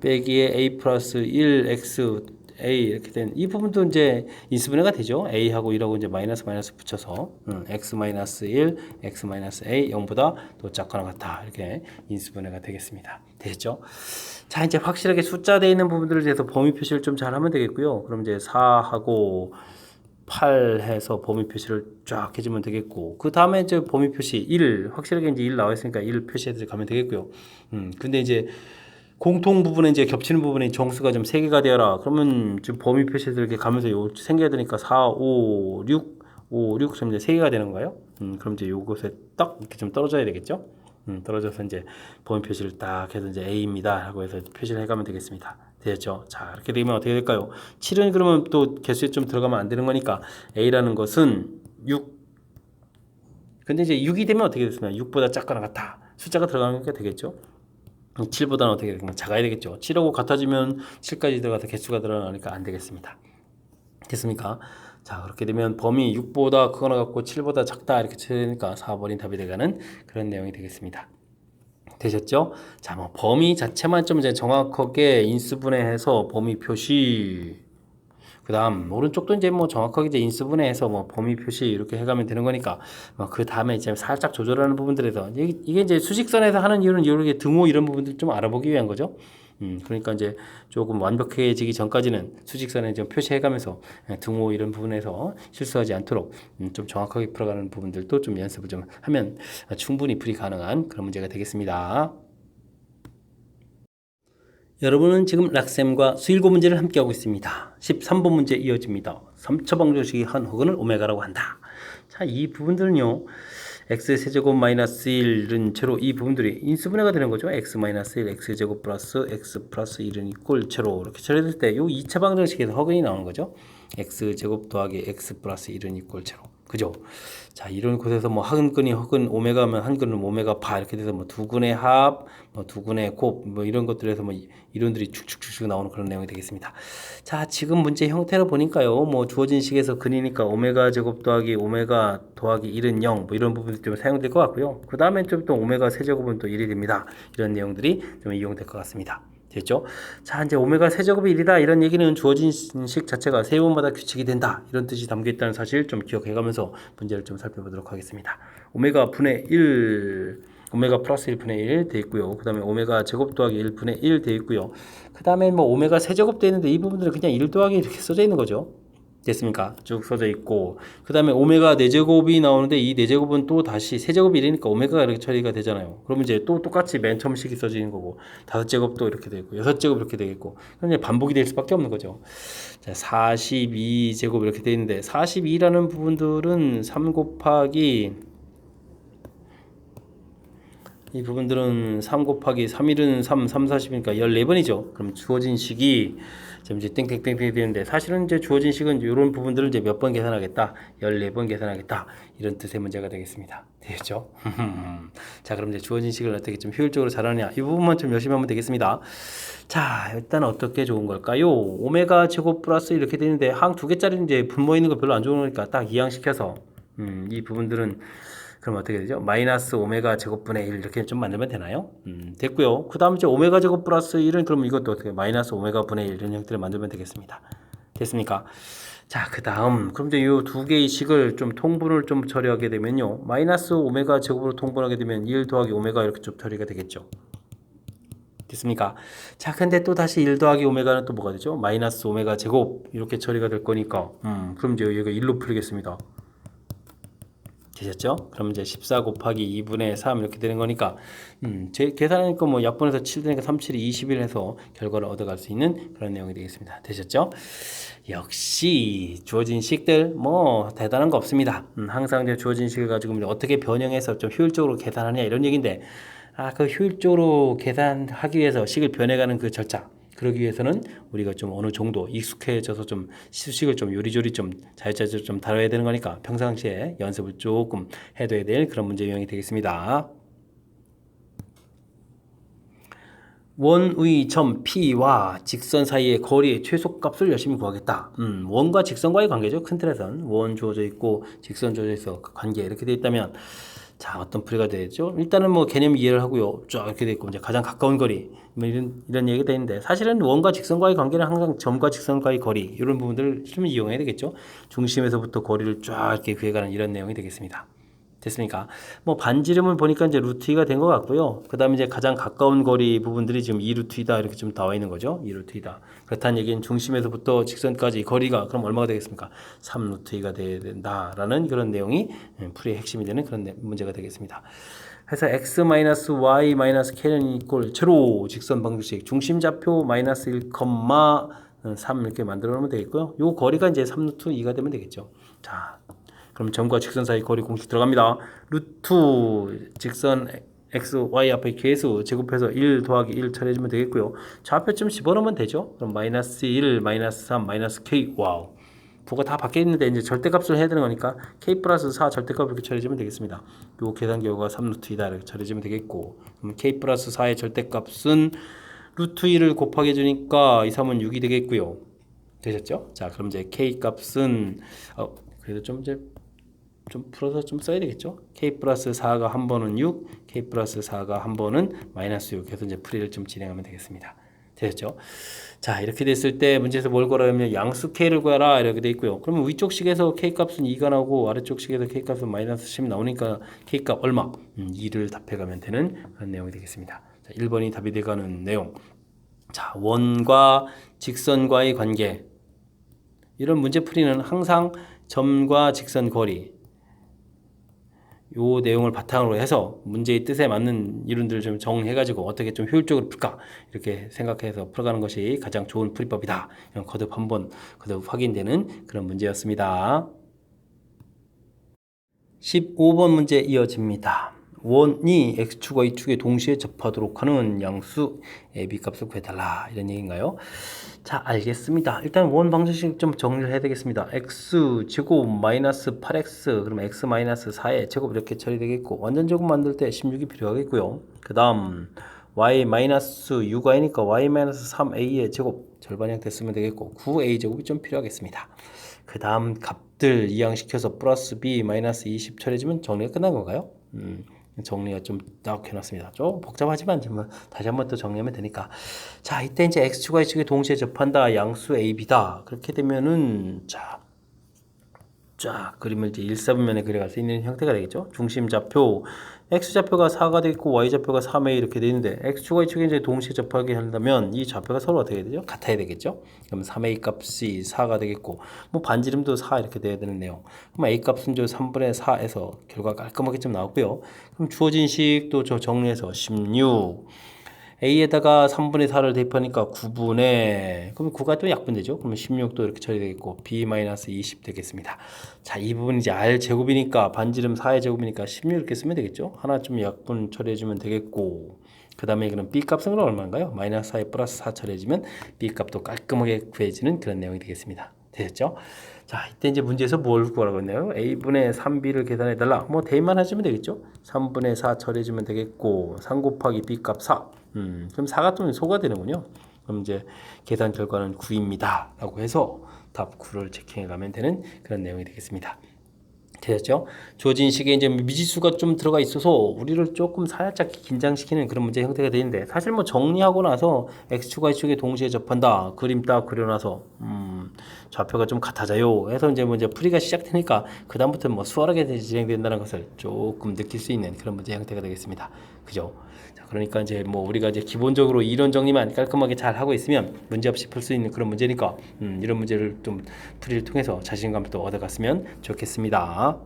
빼기에 a 플러스 1 x a 이렇게 된 이 부분도 이제 인수분해가 되죠. a하고 1하고 이제 마이너스 붙여서 x 마이너스 1 x 마이너스 a 0보다 더 작거나 같다 이렇게 인수분해가 되겠습니다. 됐죠? 자, 이제 확실하게 숫자 되어 있는 부분들을 대해서 범위 표시를 좀 잘하면 되겠고요. 그럼 이제 4하고 8 해서 범위 표시를 쫙 해주면 되겠고, 그 다음에 이제 범위 표시 1 확실하게 이제 1 나와 있으니까 1 표시해서 가면 되겠고요. 근데 이제 공통 부분에 이제 겹치는 부분에 정수가 좀 3개가 되어라. 그러면 지금 범위 표시들 이렇게 가면서 요 생겨야 되니까 4, 5, 6, 5, 6 그럼 이제 3개가 되는 거예요. 그럼 이제 요것에 딱 이렇게 좀 떨어져야 되겠죠. 떨어져서 이제 범위 표시를 딱 해서 이제 A입니다. 하고 해서 표시를 해가면 되겠습니다. 되겠죠? 자, 이렇게 되면 어떻게 될까요? 7은 그러면 또 개수에 좀 들어가면 안 되는 거니까 A라는 것은 6. 근데 이제 6이 되면 어떻게 됐습니까? 6보다 작거나 같다. 숫자가 들어가는 게 되겠죠? 7보다는 어떻게 되겠냐? 작아야 되겠죠. 7하고 같아지면 7까지 들어가서 개수가 들어가니까 안 되겠습니다. 됐습니까? 자, 그렇게 되면 범위 6보다 크거나 같고 7보다 작다 이렇게 되니까 4번이 답이 되가는 그런 내용이 되겠습니다. 되셨죠? 자, 뭐 범위 자체만 좀 이제 정확하게 인수분해해서 범위 표시, 그다음 오른쪽도 이제 뭐 정확하게 이제 인수분해해서 뭐 범위 표시 이렇게 해가면 되는 거니까 그 다음에 이제 살짝 조절하는 부분들에서 이게 이제 수직선에서 하는 이유는 이렇게 등호 이런 부분들 좀 알아보기 위한 거죠. 그러니까 이제 조금 완벽해지기 전까지는 수직선에 좀 표시해가면서 등호 이런 부분에서 실수하지 않도록 좀 정확하게 풀어가는 부분들도 좀 연습을 좀 하면 충분히 풀이 가능한 그런 문제가 되겠습니다. 여러분은 지금 락셈과 수일고 문제를 함께하고 있습니다. 13번 문제 이어집니다. 3차 방정식이 한 흑은을 오메가라고 한다. 자, 이 부분들은요. x세제곱 마이너스 1은 제로, 이 부분들이 인수분해가 되는 거죠. x 마이너스 1, x제곱 플러스 x 플러스 1은 이꼴 제로 이렇게 처리될 때 이 2차 방정식에서 허근이 나오는 거죠. x제곱 더하기 x 플러스 1은 이꼴 제로. 그죠? 자, 이런 곳에서 뭐 한근이 허근 오메가면 한근은 오메가 바 이렇게 돼서 뭐 두근의 합, 뭐 두근의 곱, 뭐 이런 것들에서 뭐 이론들이 축축축축 나오는 그런 내용이 되겠습니다. 자, 지금 문제 형태로 보니까요, 뭐 주어진 식에서 근이니까 오메가 제곱 더하기 오메가 더하기 1은 0, 뭐 이런 부분들이 좀 사용될 것 같고요. 그 다음에 좀 또 오메가 세제곱은 또 1이 됩니다. 이런 내용들이 좀 이용될 것 같습니다. 됐죠? 자, 이제 오메가 세제곱이 1이다 이런 얘기는 주어진 식 자체가 세 번마다 규칙이 된다 이런 뜻이 담겨 있다는 사실 좀 기억해가면서 문제를 좀 살펴보도록 하겠습니다. 오메가 분의 1, 오메가 플러스 1분의 1 돼 있고요. 그 다음에 오메가 제곱 더하기 1분의 1 돼 있고요. 그 다음에 뭐 오메가 세제곱 돼 있는데 이 부분들은 그냥 1 더하기 이렇게 써져 있는 거죠. 됐습니까? 쭉 써져 있고, 그 다음에 오메가 4제곱이 나오는데 이 4제곱은 또 다시 세제곱이 이러니까 오메가가 이렇게 처리가 되잖아요. 그러면 이제 또 똑같이 맨 처음 식이 써지는 거고, 5제곱도 이렇게 되고, 6제곱 이렇게 되겠고, 그럼 이제 반복이 될 수밖에 없는 거죠. 자, 42제곱 이렇게 돼 있는데, 42라는 부분들은 3 곱하기 이 부분들은 3 곱하기 3일은 3, 3, 40이니까 14번이죠. 그럼 주어진 식이 이제 땡땡땡땡 되는데 사실은 이제 주어진 식은 이런 부분들을 이제 몇 번 계산하겠다? 14번 계산하겠다. 이런 뜻의 문제가 되겠습니다. 되겠죠? 자, 그럼 이제 주어진 식을 어떻게 좀 효율적으로 잘하느냐? 이 부분만 좀 열심히 하면 되겠습니다. 자, 일단 어떻게 좋은 걸까요? 오메가 제곱 플러스 이렇게 되는데 항 두 개짜리 이제 분모 있는 거 별로 안 좋으니까 딱 이항시켜서 이 부분들은 그럼 어떻게 되죠? 마이너스 오메가 제곱분의 1 이렇게 좀 만들면 되나요? 됐고요. 그 다음 이제 오메가 제곱 플러스 1은 그럼 이것도 어떻게 마이너스 오메가 분의 1 이런 형태를 만들면 되겠습니다. 됐습니까? 자, 그 다음 그럼 이제 이 두 개의 식을 좀 통분을 좀 처리하게 되면요. 마이너스 오메가 제곱으로 통분하게 되면 1 더하기 오메가 이렇게 좀 처리가 되겠죠. 됐습니까? 자, 근데 또 다시 1 더하기 오메가는 또 뭐가 되죠? 마이너스 오메가 제곱 이렇게 처리가 될 거니까 그럼 이제 여기가 1로 풀리겠습니다. 되셨죠? 그럼 이제 14 곱하기 2분의 3 이렇게 되는 거니까 제 계산하니까 뭐 약분해서 7 되니까 3, 7이 21 해서 결과를 얻어갈 수 있는 그런 내용이 되겠습니다. 되셨죠? 역시 주어진 식들 뭐 대단한 거 없습니다. 항상 이제 주어진 식을 가지고 어떻게 변형해서 좀 효율적으로 계산하냐 이런 얘기인데 그 효율적으로 계산하기 위해서 식을 변해가는 그 절차 그러기 위해서는 우리가 좀 어느 정도 익숙해져서 좀 수식을 좀 요리조리 좀 자유자재로 좀 다뤄야 되는 거니까 평상시에 연습을 조금 해둬야 될 그런 문제 유형이 되겠습니다. 원의 점 P와 직선 사이의 거리의 최소값을 열심히 구하겠다. 원과 직선과의 관계죠. 큰 틀에선 원 주어져 있고 직선 주어져 있어 그 관계 이렇게 돼 있다면 자, 어떤 풀이가 되죠? 일단은 뭐 개념 이해를 하고요. 쫙 이렇게 돼 있고 이제 가장 가까운 거리 뭐 이런 얘기가 되는데 사실은 원과 직선과의 관계는 항상 점과 직선과의 거리 이런 부분들을 좀 이용해야 되겠죠. 중심에서부터 거리를 쫙 이렇게 구해가는 이런 내용이 되겠습니다. 됐습니까? 뭐 반지름을 보니까 이제 루트 2가 된 것 같고요. 그 다음에 이제 가장 가까운 거리 부분들이 지금 2루트 2다 이렇게 좀 나와 있는 거죠. 2루트 2다. 그렇다는 얘기는 중심에서부터 직선까지 거리가 그럼 얼마가 되겠습니까? 3루트 2가 돼야 된다라는 그런 내용이 풀이의 핵심이 되는 그런 문제가 되겠습니다. 그래서 x-y-k는 이꼴 제로 직선 방정식 중심좌표 마이너스 1, 3 이렇게 만들어 놓으면 되겠고요. 요 거리가 이제 3루트 2가 되면 되겠죠. 자, 그럼 점과 직선 사이 거리 공식 들어갑니다. 루트 직선 x, y 앞에 계수 제곱해서 1 더하기 1 처리해주면 되겠고요. 좌표점 집어넣으면 되죠. 그럼 마이너스 1, 마이너스 3, 마이너스 k 와우. 부가 다 바뀌어 있는데 이제 절대값을 해야 되는 거니까 k 플러스 4 절대값 이렇게 처리해주면 되겠습니다. 요 계산 결과가 3루트 2다 이렇게 처리해주면 되겠고 그럼 k 플러스 4의 절대값은 루트 1을 곱하기 해주니까 2, 3은 6이 되겠고요. 되셨죠? 자, 그럼 이제 k 값은 그래도 좀 이제 좀 풀어서 좀 써야 되겠죠? k 플러스 4가 한 번은 6, k 플러스 4가 한 번은 마이너스 6 해서 이제 풀이를 좀 진행하면 되겠습니다. 되셨죠? 자, 이렇게 됐을 때 문제에서 뭘 구하라면 양수 k를 구하라 이렇게 돼 있고요. 그러면 위쪽 식에서 k 값은 2가 나오고 아래쪽 식에서 k 값은 마이너스 10이 나오니까 k 값 얼마? 2를 답해가면 되는 그런 내용이 되겠습니다. 자, 1번이 답이 돼가는 내용. 자, 원과 직선과의 관계. 이런 문제풀이는 항상 점과 직선 거리 요 내용을 바탕으로 해서 문제의 뜻에 맞는 이론들을 좀 정해가지고 어떻게 좀 효율적으로 풀까 이렇게 생각해서 풀어가는 것이 가장 좋은 풀이법이다. 이런 거듭 한번 거듭 확인되는 그런 문제였습니다. 15번 문제 이어집니다. 원이 X축과 Y축에 동시에 접하도록 하는 양수 AB 값을 구해달라 이런 얘기인가요? 자, 알겠습니다. 일단 원 방정식 좀 정리를 해야 되겠습니다. X 제곱 마이너스 8X 그러면 X 마이너스 4의 제곱 이렇게 처리되겠고 완전 제곱 만들 때 16이 필요하겠고요. 그 다음 Y 마이너스 6Y니까 Y 마이너스 3A의 제곱 절반 형태 쓰면 되겠고 9A 제곱이 좀 필요하겠습니다. 그 다음 값들 이항시켜서 플러스 B 마이너스 20 처리해주면 정리가 끝난 건가요? 정리가 좀 딱 해놨습니다. 좀 복잡하지만 다시 한번 또 정리하면 되니까. 자, 이때 이제 X축과 Y축이 동시에 접한다. 양수 A, B다. 그렇게 되면은, 자, 그림을 이제 1사분면에 그려갈 수 있는 형태가 되겠죠. 중심 좌표, X좌표가 4가 되겠고, Y좌표가 3A 이렇게 되어 있는데, X축과 Y축이 이제 동시에 접하게 한다면, 이 좌표가 서로 어떻게 되죠? 같아야 되겠죠? 그럼 3A 값이 4가 되겠고, 뭐 반지름도 4 이렇게 돼야 되는 내용. 그럼 A 값은 저 3분의 4에서 결과 깔끔하게 좀 나왔고요. 그럼 주어진 식도 저 정리해서 16. A에다가 3분의 4를 대입하니까 9분의 그럼 9가 또 약분되죠. 그러면 16도 이렇게 처리되겠고 B-20 되겠습니다. 자, 이 부분이 이제 R 제곱이니까 반지름 4의 제곱이니까 16 이렇게 쓰면 되겠죠. 하나 좀 약분 처리해주면 되겠고 그 다음에 그럼 B 값은 그럼 얼마인가요? 마이너스 4에 플러스 4 처리해주면 B 값도 깔끔하게 구해지는 그런 내용이 되겠습니다. 되셨죠? 자, 이때 이제 문제에서 뭘 구하라고 했나요? A분의 3B를 계산해달라. 뭐 대입만 해주면 되겠죠? 3분의 4 처리해주면 되겠고 3 곱하기 B 값 4. 그럼 4가 좀 소가 되는군요. 그럼 이제 계산 결과는 9입니다. 라고 해서 답 9를 체킹해 가면 되는 그런 내용이 되겠습니다. 되셨죠? 주어진 식에 이제 미지수가 좀 들어가 있어서 우리를 조금 살짝 긴장시키는 그런 문제 형태가 되는데 사실 뭐 정리하고 나서 X축과 Y축에 동시에 접한다. 그림 딱 그려놔서 좌표가 좀 같아져요. 해서 이제 문제 풀이가 시작되니까 그 다음부터 뭐 수월하게 진행된다는 것을 조금 느낄 수 있는 그런 문제 형태가 되겠습니다. 그죠? 자, 그러니까 이제 뭐 우리가 이제 기본적으로 이론 정리만 깔끔하게 잘 하고 있으면 문제 없이 풀 수 있는 그런 문제니까 이런 문제를 좀 풀이를 통해서 자신감도 얻어갔으면 좋겠습니다.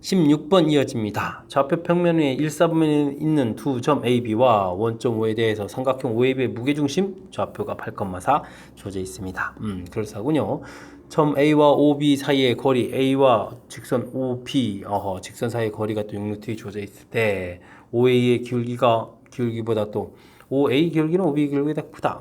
16번 이어집니다. 좌표 평면 위에 1사분면에 있는 두 점 AB와 원점 O에 대해서 삼각형 OAB의 무게중심 좌표가 8,4 주어져 있습니다. 그렇사군요. 점 A와 OB 사이의 거리 A와 직선 OP 직선 사이의 거리가 또 6루트 주어져 있을 때 OA의 기울기보다 또 OA 기울기는 OB 기울기보다 크다.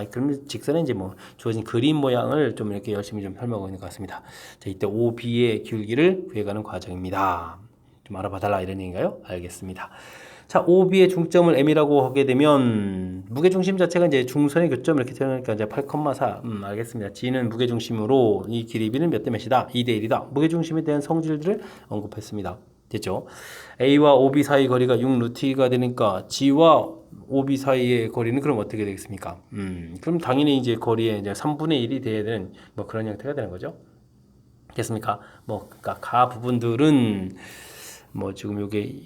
그러면 직선에 이제 뭐 주어진 그림 모양을 좀 이렇게 열심히 좀 설명하고 있는 것 같습니다. 자, 이때 OB의 기울기를 구해가는 과정입니다. 좀 알아봐달라 이런 얘기인가요? 알겠습니다. 자, OB의 중점을 M이라고 하게 되면 무게중심 자체가 이제 중선의 교점 이렇게 되니까 이제 8,4 알겠습니다. G는 무게중심으로 이 길이 B는 몇 대 몇이다? 2대 1이다. 무게중심에 대한 성질들을 언급했습니다. 됐죠? A와 OB 사이 거리가 6루트가 되니까 G와 OB 사이의 거리는 그럼 어떻게 되겠습니까? 그럼 당연히 이제 거리의 이제 3분의 1이 돼야 되는 뭐 그런 형태가 되는 거죠. 됐습니까? 뭐 그러니까 가 부분들은 뭐 지금 이게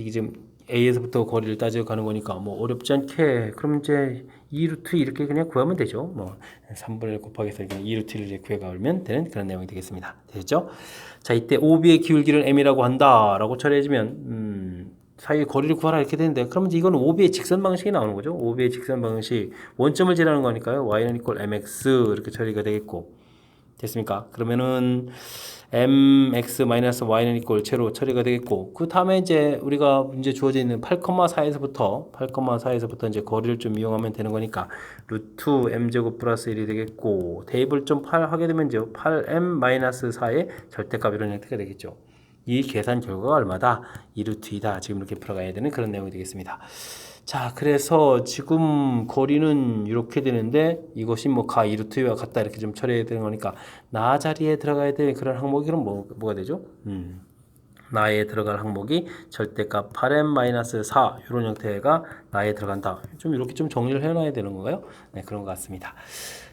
지금 A에서부터 거리를 따져 가는 거니까 뭐 어렵지 않게 그럼 이제 2루트 이렇게 그냥 구하면 되죠. 뭐 3분의 1 곱하기해서 2루트를 이제 구해가면 되는 그런 내용이 되겠습니다. 되겠죠? 자, 이때 OB의 기울기를 M이라고 한다라고 처리해주면 사이의 거리를 구하라 이렇게 되는데 그러면 이거는 OB의 직선 방식이 나오는 거죠. OB의 직선 방식 원점을 지나는 거니까요. Y는 equal MX 이렇게 처리가 되겠고 됐습니까? 그러면은 mx-y는 equal 제로 처리가 되겠고 그 다음에 이제 우리가 이제 주어져 있는 8,4에서부터 이제 거리를 좀 이용하면 되는 거니까 루트 m제곱 플러스 1이 되겠고 대입을 좀 하게 되면 이제 8m-4의 절대값 이런 형태가 되겠죠. 이 계산 결과가 얼마다? 2루트 2다. 지금 이렇게 풀어가야 되는 그런 내용이 되겠습니다. 자, 그래서 지금 거리는 이렇게 되는데 이것이 뭐 가 2루트 2와 같다 이렇게 좀 처리해야 되는 거니까 나 자리에 들어가야 될 그런 항목이 그럼 뭐가 되죠? 나에 들어갈 항목이 절대값 8m-4 이런 형태가 나에 들어간다. 좀 이렇게 좀 정리를 해놔야 되는 건가요? 네, 그런 것 같습니다.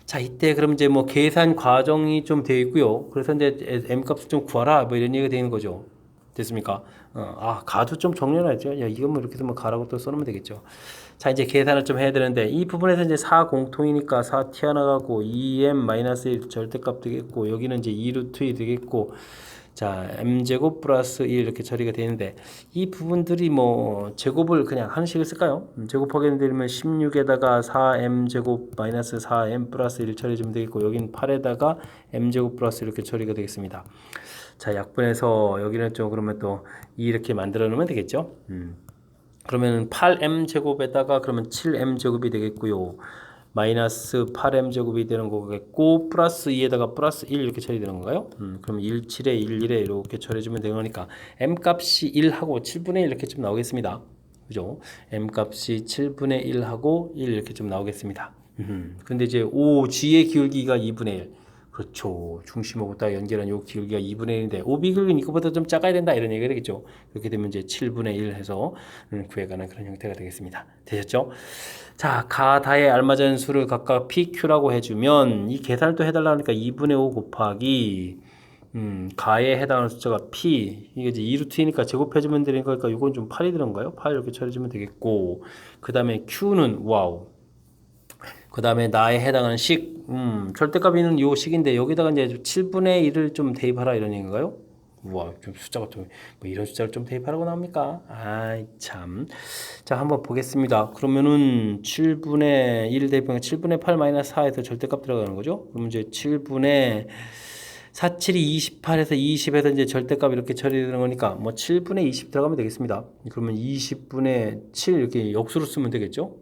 자, 이때 그럼 이제 뭐 계산 과정이 좀 되어 있고요. 그래서 이제 m 값을 좀 구하라 뭐 이런 얘기가 되는 거죠. 됐습니까? 가도 좀 정리해야죠. 야, 이건 뭐 이렇게 해서 뭐 가라고 또 써놓으면 되겠죠. 자, 이제 계산을 좀 해야 되는데 이 부분에서 이제 4 공통이니까 4 튀어나가고 2m-1 절대값 되겠고 여기는 이제 2루트 2 되겠고 자, m제곱 플러스 1 이렇게 처리가 되는데 이 부분들이 뭐 제곱을 그냥 한 식을 쓸까요? 제곱하게 되면 16에다가 4m제곱 마이너스 4m 플러스 1 처리해주면 되겠고 여긴 8에다가 m제곱 플러스 이렇게 처리가 되겠습니다. 자, 약분해서 여기는 좀 그러면 또 2 이렇게 만들어 놓으면 되겠죠? 그러면 8m제곱에다가 그러면 7m제곱이 되겠고요. 마이너스 8m제곱이 되는 거겠고 플러스 2에다가 플러스 1 이렇게 처리되는 건가요? 그럼 1, 7에 1, 1에 이렇게 처리해주면 되는 거니까 m값이 1하고 7분의 1 이렇게 좀 나오겠습니다. 그죠? m값이 7분의 1하고 1 이렇게 좀 나오겠습니다. 근데 이제 OG의 기울기가 2분의 1. 그렇죠. 중심하고 딱 연결한 요 기울기가 2분의 1인데 OB 기울기는 이거보다 좀 작아야 된다 이런 얘기가 되겠죠. 그렇게 되면 이제 7분의 1 해서 구해가는 그런 형태가 되겠습니다. 되셨죠? 자, 가다에 알맞은 수를 각각 PQ라고 해주면 이 계산을 또 해달라 하니까 2분의 5 곱하기 가에 해당하는 숫자가 P 이게 이제 2루트이니까 제곱해주면 되는 거니까 이건 좀 8이 들어간가요? 8 이렇게 처리해주면 되겠고 그 다음에 Q는 와우 그 다음에 나에 해당하는 식 절대값이는 요 식인데 여기다가 이제 7분의 1을 좀 대입하라 이런 얘기인가요? 우와, 좀 숫자가 좀, 뭐 이런 숫자를 좀 대입하라고 나옵니까? 아이, 참. 자, 한번 보겠습니다. 그러면은 7분의 1 대입하면 7분의 8 마이너스 4에서 절대값 들어가는 거죠? 그럼 이제 7분의 4, 7이 28에서 20에서 이제 절대값 이렇게 처리되는 거니까 뭐 7분의 20 들어가면 되겠습니다. 그러면 20분의 7 이렇게 역수로 쓰면 되겠죠?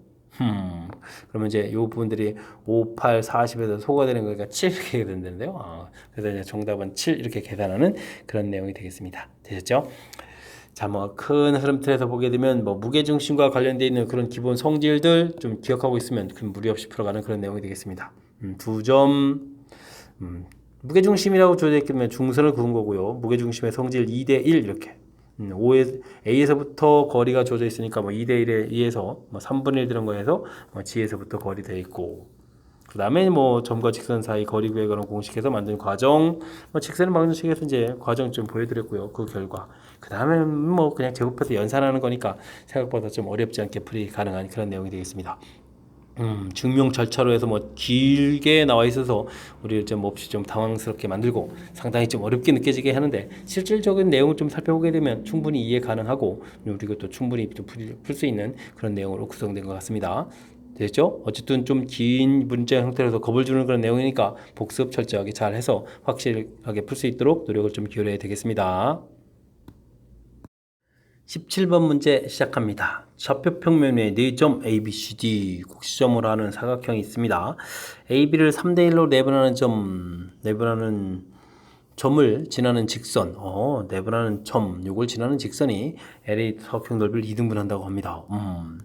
그러면 이제 요 부분들이 5, 8, 40에서 소가 되는 거니까 7 이렇게 된다는데요. 그래서 이제 정답은 7 이렇게 계산하는 그런 내용이 되겠습니다. 되셨죠? 자, 뭐 큰 흐름 틀에서 보게 되면 뭐 무게중심과 관련되어 있는 그런 기본 성질들 좀 기억하고 있으면 큰 무리 없이 풀어가는 그런 내용이 되겠습니다. 2점, 무게중심이라고 주어져 있으면 중선을 그은 거고요. 무게중심의 성질 2대 1 이렇게. A에서부터 거리가 주어져 있으니까 뭐 2대 1에 2에서 뭐 3분의 1 들은 거에서 뭐 G에서부터 거리 되어 있고 그 다음에 뭐 점과 직선 사이 거리 구에 관한 공식에서 만든 과정 뭐 직선의 방정식에서 이제 과정 좀 보여드렸고요. 그 결과 그 다음에 뭐 그냥 제곱해서 연산하는 거니까 생각보다 좀 어렵지 않게 풀이 가능한 그런 내용이 되겠습니다. 증명 절차로 해서 뭐 길게 나와 있어서 우리를 좀 몹시 좀 당황스럽게 만들고 상당히 좀 어렵게 느껴지게 하는데 실질적인 내용을 좀 살펴보게 되면 충분히 이해 가능하고 우리가 또 충분히 풀 수 있는 그런 내용으로 구성된 것 같습니다. 됐죠? 어쨌든 좀 긴 문제 형태로서 겁을 주는 그런 내용이니까 복습 철저하게 잘 해서 확실하게 풀 수 있도록 노력을 좀 기울여야 되겠습니다. 17번 문제 시작합니다. 좌표 평면에 4점 A, B, C, D 곡시점으로 하는 사각형이 있습니다. A, B를 3대 1로 내분하는 점을 지나는 직선, 내분하는 점, 요걸 지나는 직선이 L의 사각형 넓이를 2등분 한다고 합니다.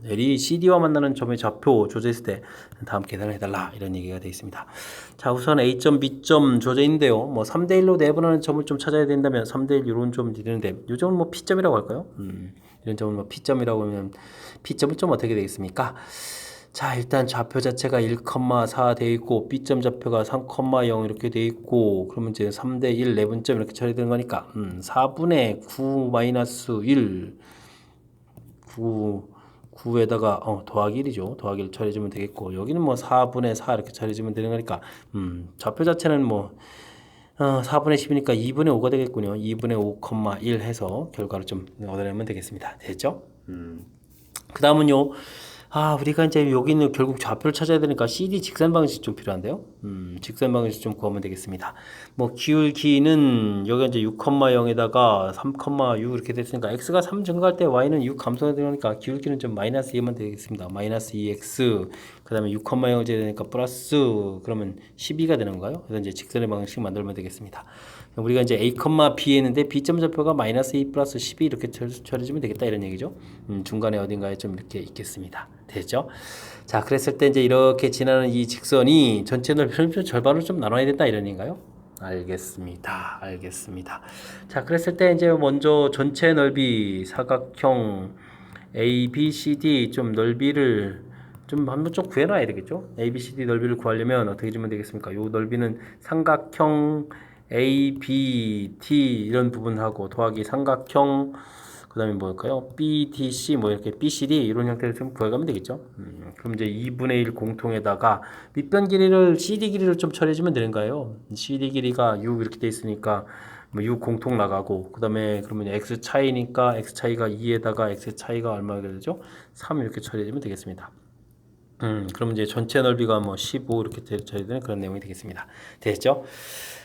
L이 CD와 만나는 점의 좌표 조제했을 때 다음 계산을 해달라 이런 얘기가 되어 있습니다. 자, 우선 A점, B점 조제 있는데요. 뭐 3대 1로 내분하는 점을 좀 찾아야 된다면 3대 1 이런 점 되는데 이 점은 뭐 P점이라고 할까요? 이런 점은 뭐 P점이라고 하면 P점은 좀 어떻게 되겠습니까? 자, 일단 좌표 자체가 1,4 돼 있고 B점 좌표가 3,0 이렇게 돼 있고 그러면 이제 3대 1 내분점 이렇게 처리되는 거니까 4분의 9 마이너스 1 9에다가 더하기 1이죠. 더하기 1 처리해주면 되겠고 여기는 뭐 4분의 4 이렇게 처리해주면 되는 거니까 좌표 자체는 뭐 4분의 10이니까 2분의 5가 되겠군요. 2분의 5,1 해서 결과를 좀 얻어내면 되겠습니다. 됐죠? 그 다음은요. 우리가 이제 여기는 결국 좌표를 찾아야 되니까 CD 직선 방식 좀 필요한데요. 직선 방식 좀 구하면 되겠습니다. 뭐 기울기는 여기가 이제 6,0에다가 3,6 이렇게 됐으니까 x가 3 증가할 때 y는 6 감소가 되니까 기울기는 좀 마이너스 2만 되겠습니다. 마이너스 2x 그 다음에 6,0 되니까 플러스 그러면 12가 되는 건가요? 그래서 이제 직선의 방정식 만들면 되겠습니다. 우리가 이제 a, b 했는데 b점 좌표가 마이너스 2 플러스 12 이렇게 처리해주면 되겠다 이런 얘기죠. 중간에 어딘가에 좀 이렇게 있겠습니다. 됐죠? 자, 그랬을 때 이제 이렇게 지나는 이 직선이 전체 넓이를 절반으로 좀 나눠야 된다 이런 얘기인가요? 알겠습니다. 알겠습니다. 자, 그랬을 때 이제 먼저 전체 넓이 사각형 A, B, C, D 좀 넓이를 좀 한번 좀 구해놔야 되겠죠? A, B, C, D 넓이를 구하려면 어떻게 주면 되겠습니까? 요 넓이는 삼각형 A, B, D 이런 부분하고 더하기 삼각형 그 다음에 뭘까요? B, D, C 뭐 이렇게 B, C, D 이런 형태를 좀 구해가면 되겠죠? 그럼 이제 2분의 1 공통에다가 밑변 길이를 CD 길이를 좀 처리해주면 되는 거예요. CD 길이가 6 이렇게 돼 있으니까 뭐 6 공통 나가고 그 다음에 그러면 X 차이니까 X 차이가 2에다가 X 차이가 얼마가 되죠? 3 이렇게 처리해주면 되겠습니다. 그럼 이제 전체 넓이가 뭐 15 이렇게 처리되는 그런 내용이 되겠습니다. 됐죠?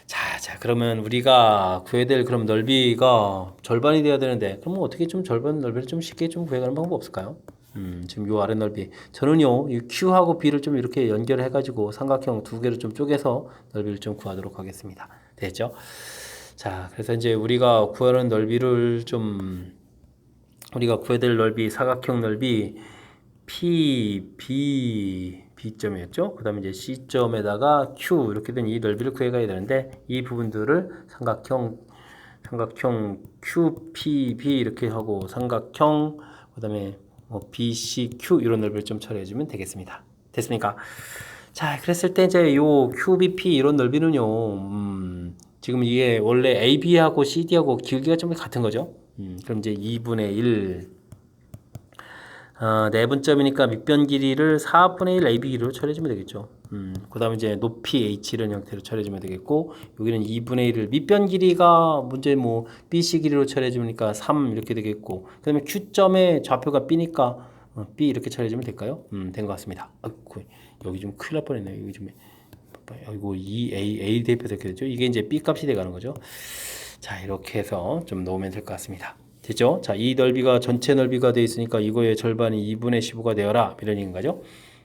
자, 그러면 우리가 구해야 될 그럼 넓이가 절반이 돼야 되는데, 그럼 어떻게 좀 절반 넓이를 좀 쉽게 좀 구해가는 방법 없을까요? 지금 요 아래 넓이. 저는요, 이 Q하고 B를 좀 이렇게 연결해가지고 삼각형 두 개를 좀 쪼개서 넓이를 좀 구하도록 하겠습니다. 됐죠? 자, 그래서 이제 우리가 구하는 넓이를 좀, 우리가 구해야 될 넓이, 사각형 넓이, B점이었죠. 그 다음에 이제 C점에다가 Q 이렇게 된 이 넓이를 구해가야 되는데 이 부분들을 삼각형 QPB 이렇게 하고 삼각형 그 다음에 뭐 BCQ 이런 넓이를 좀 처리해주면 되겠습니다. 됐습니까? 자, 그랬을 때 이제 요 QBP 이런 넓이는요, 지금 이게 원래 AB하고 CD하고 길기가 좀 같은 거죠. 그럼 이제 2분의 1 내분점이니까 밑변 길이를 4분의 1 AB 길이로 처리해주면 되겠죠. 그 다음에 이제 높이 H 이런 형태로 처리해주면 되겠고, 여기는 2분의 1을 밑변 길이가 문제 뭐 BC 길이로 처리해주니까 3 이렇게 되겠고, 그 다음에 Q점의 좌표가 B니까 B 이렇게 처리해주면 될까요? 된 것 같습니다. 아이고, 여기 좀 큰일 날 뻔했네요. 여기 좀, 이거 A 대표 이렇게 되죠. 이게 이제 B 값이 돼가는 거죠. 자, 이렇게 해서 좀 넣으면 될 것 같습니다. 됐죠? 자, 이 넓이가 전체 넓이가 되어 있으니까 이거의 절반이 2분의 15가 되어라 이런 얘기인 거죠.